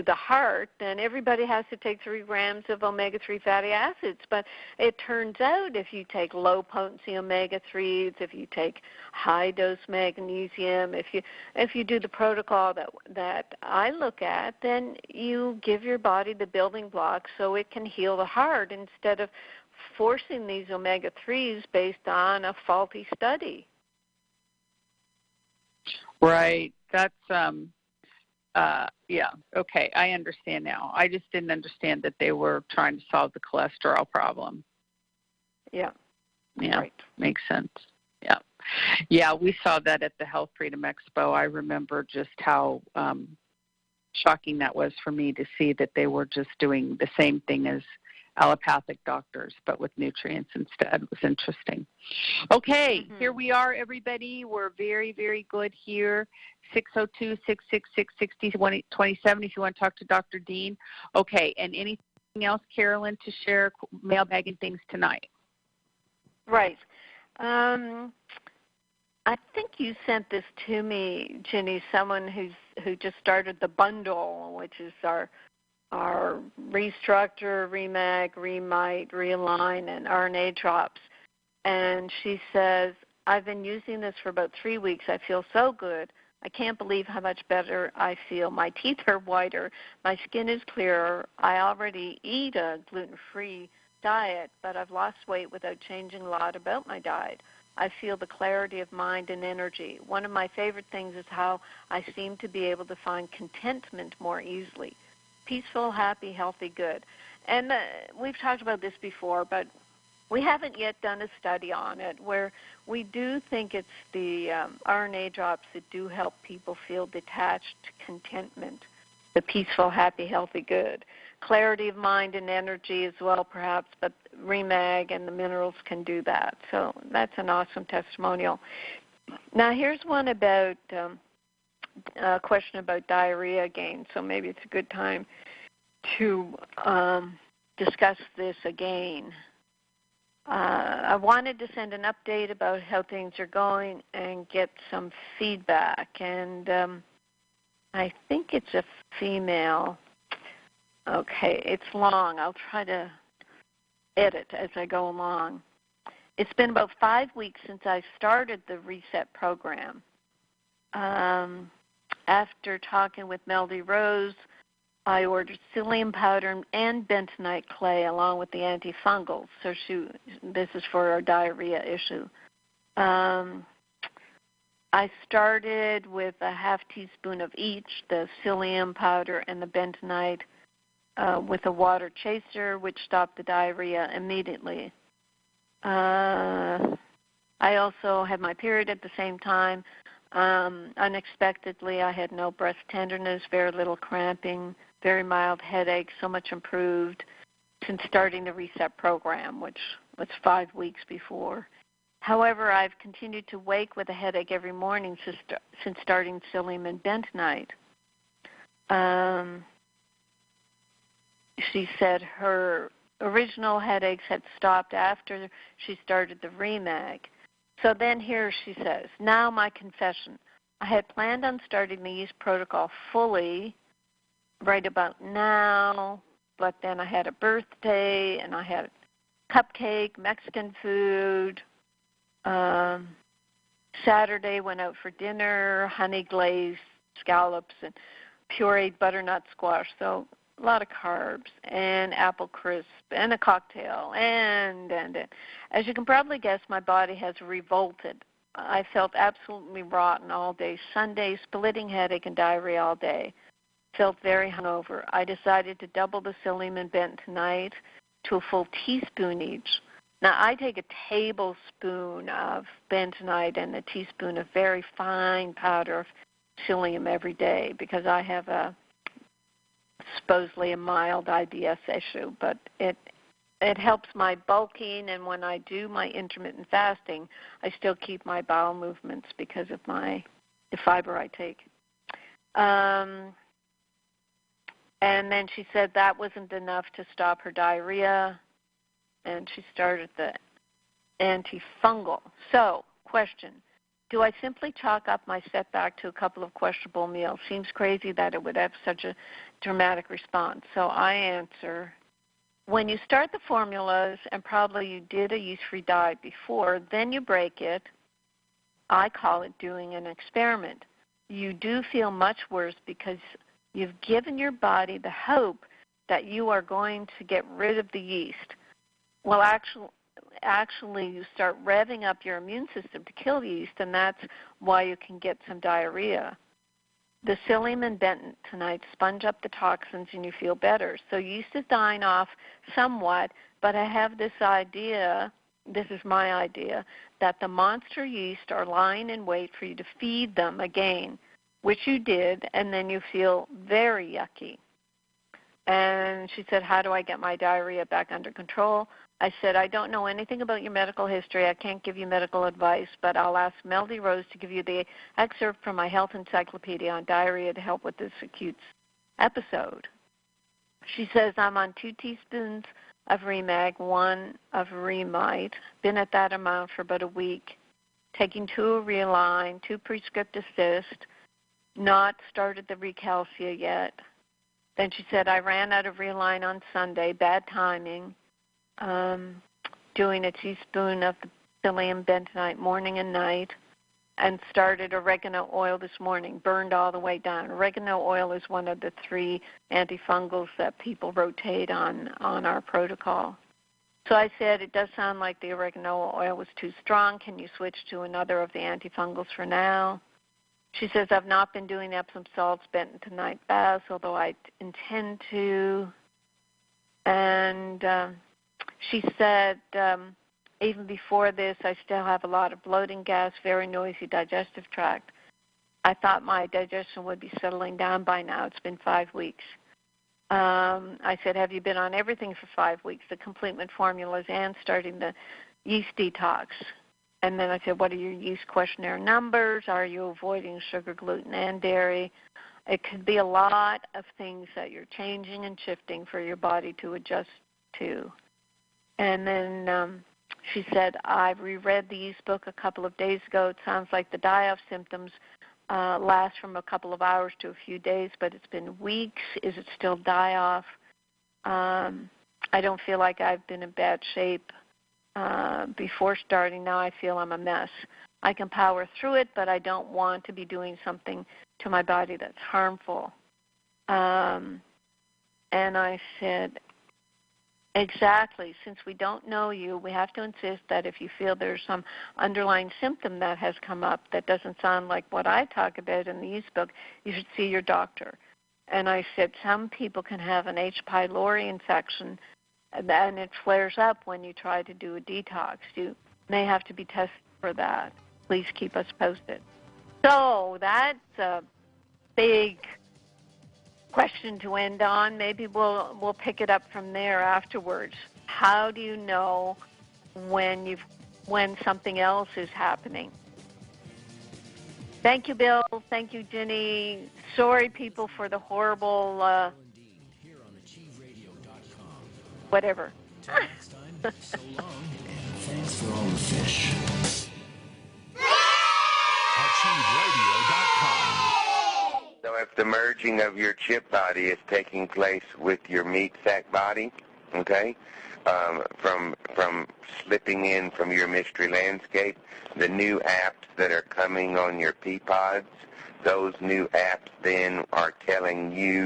the heart, then everybody has to take 3 grams of omega-3 fatty acids. But it turns out if you take low-potency omega-3s, if you take high-dose magnesium, if you do the protocol that I look at, then you give your body the building blocks so it can heal the heart instead of forcing these omega-3s based on a faulty study. Right. That's okay, I understand now. I just didn't understand that they were trying to solve the cholesterol problem. Yeah. Right. Makes sense. Yeah. Yeah, we saw that at the Health Freedom Expo. I remember just how shocking that was for me to see that they were just doing the same thing as allopathic doctors, but with nutrients instead. It was interesting. Okay, Here we are, everybody. We're very, very good here. 602-666-6027 if you want to talk to Dr. Dean. Okay, and anything else, Carolyn, to share mailbagging things tonight? Right. I think you sent this to me, Ginny, someone who just started the bundle, which is our Restructure, Remag, Remite, Realign, and RNA drops. And she says, I've been using this for about 3 weeks. I feel so good. I can't believe how much better I feel. My teeth are whiter. My skin is clearer. I already eat a gluten-free diet, but I've lost weight without changing a lot about my diet. I feel the clarity of mind and energy. One of my favorite things is how I seem to be able to find contentment more easily. Peaceful, happy, healthy, good. And we've talked about this before, but we haven't yet done a study on it where we do think it's the RNA drops that do help people feel detached, contentment, the peaceful, happy, healthy, good. Clarity of mind and energy as well, perhaps, but REMAG and the minerals can do that. So that's an awesome testimonial. Now here's one about a question about diarrhea again, so maybe it's a good time to discuss this again. I wanted to send an update about how things are going and get some feedback. And I think it's a female. Okay, it's long. I'll try to edit as I go along. It's been about 5 weeks since I started the Reset program. After talking with Melody Rose, I ordered psyllium powder and bentonite clay along with the antifungals. So this is for our diarrhea issue. I started with a half teaspoon of each, the psyllium powder and the bentonite, with a water chaser, which stopped the diarrhea immediately. I also had my period at the same time. Unexpectedly, I had no breast tenderness, very little cramping, very mild headache, so much improved since starting the Reset program, which was 5 weeks before. However, I've continued to wake with a headache every morning since starting psyllium and bentonite. She said her original headaches had stopped after she started the REMAG. So then here she says, now my confession. I had planned on starting the yeast protocol fully right about now, but then I had a birthday and I had cupcake, Mexican food. Saturday went out for dinner, honey glazed scallops and pureed butternut squash. So a lot of carbs and apple crisp and a cocktail. And as you can probably guess, my body has revolted. I felt absolutely rotten all day. Sunday, splitting headache and diarrhea all day. Felt very hungover. I decided to double the psyllium and bentonite to a full teaspoon each. Now, I take a tablespoon of bentonite and a teaspoon of very fine powder of psyllium every day because I have supposedly a mild IBS issue, but it helps my bulking, and when I do my intermittent fasting, I still keep my bowel movements because of the fiber I take. And then she said that wasn't enough to stop her diarrhea, and she started the antifungal. So, question, do I simply chalk up my setback to a couple of questionable meals? Seems crazy that it would have such a dramatic response. So I answer, when you start the formulas, and probably you did a yeast-free diet before, then you break it. I call it doing an experiment. You do feel much worse because you've given your body the hope that you are going to get rid of the yeast. Well, actually you start revving up your immune system to kill the yeast, and that's why you can get some diarrhea. The psyllium and bentonite sponge up the toxins and you feel better. So yeast is dying off somewhat, but I have this idea, this is my idea, that the monster yeast are lying in wait for you to feed them again, which you did, and then you feel very yucky. And she said, how do I get my diarrhea back under control? I said, I don't know anything about your medical history. I can't give you medical advice, but I'll ask Melody Rose to give you the excerpt from my health encyclopedia on diarrhea to help with this acute episode. She says, I'm on 2 teaspoons of REMAG, 1 of Remite, been at that amount for about a week, taking 2 of Realign, 2 Prescript Assist, not started the Recalcia yet. Then she said, I ran out of Realign on Sunday, bad timing, doing a teaspoon of the psyllium bentonite morning and night. and started oregano oil this morning, burned all the way down. Oregano oil is one of the 3 antifungals that people rotate on our protocol. So I said, it does sound like the oregano oil was too strong. Can you switch to another of the antifungals for now? She says, I've not been doing Epsom salts, bentonite night baths, although I intend to. And she said, even before this, I still have a lot of bloating, gas, very noisy digestive tract. I thought my digestion would be settling down by now. It's been 5 weeks. I said, have you been on everything for 5 weeks, the complement formulas and starting the yeast detox? And then I said, what are your yeast questionnaire numbers? Are you avoiding sugar, gluten, and dairy? It could be a lot of things that you're changing and shifting for your body to adjust to. And then she said, I reread the yeast book a couple of days ago. It sounds like the die-off symptoms last from a couple of hours to a few days, but it's been weeks. Is it still die-off? I don't feel like I've been in bad shape before starting. Now I feel I'm a mess. I can power through it, but I don't want to be doing something to my body that's harmful. And I said, exactly. Since we don't know you, we have to insist that if you feel there's some underlying symptom that has come up that doesn't sound like what I talk about in the yeast book, you should see your doctor. And I said, some people can have an H. pylori infection, and it flares up when you try to do a detox. You may have to be tested for that. Please keep us posted. So that's a big question to end on. Maybe we'll pick it up from there afterwards. How do you know when something else is happening? Thank you, Bill. Thank you, Ginny. Sorry, people, for the horrible whatever. Till next time, so long, and thanks for all the fish. AchieveRadio.com. So if the merging of your chip body is taking place with your meat sack body, okay, from slipping in from your mystery landscape, the new apps that are coming on your P-pods, those new apps then are telling you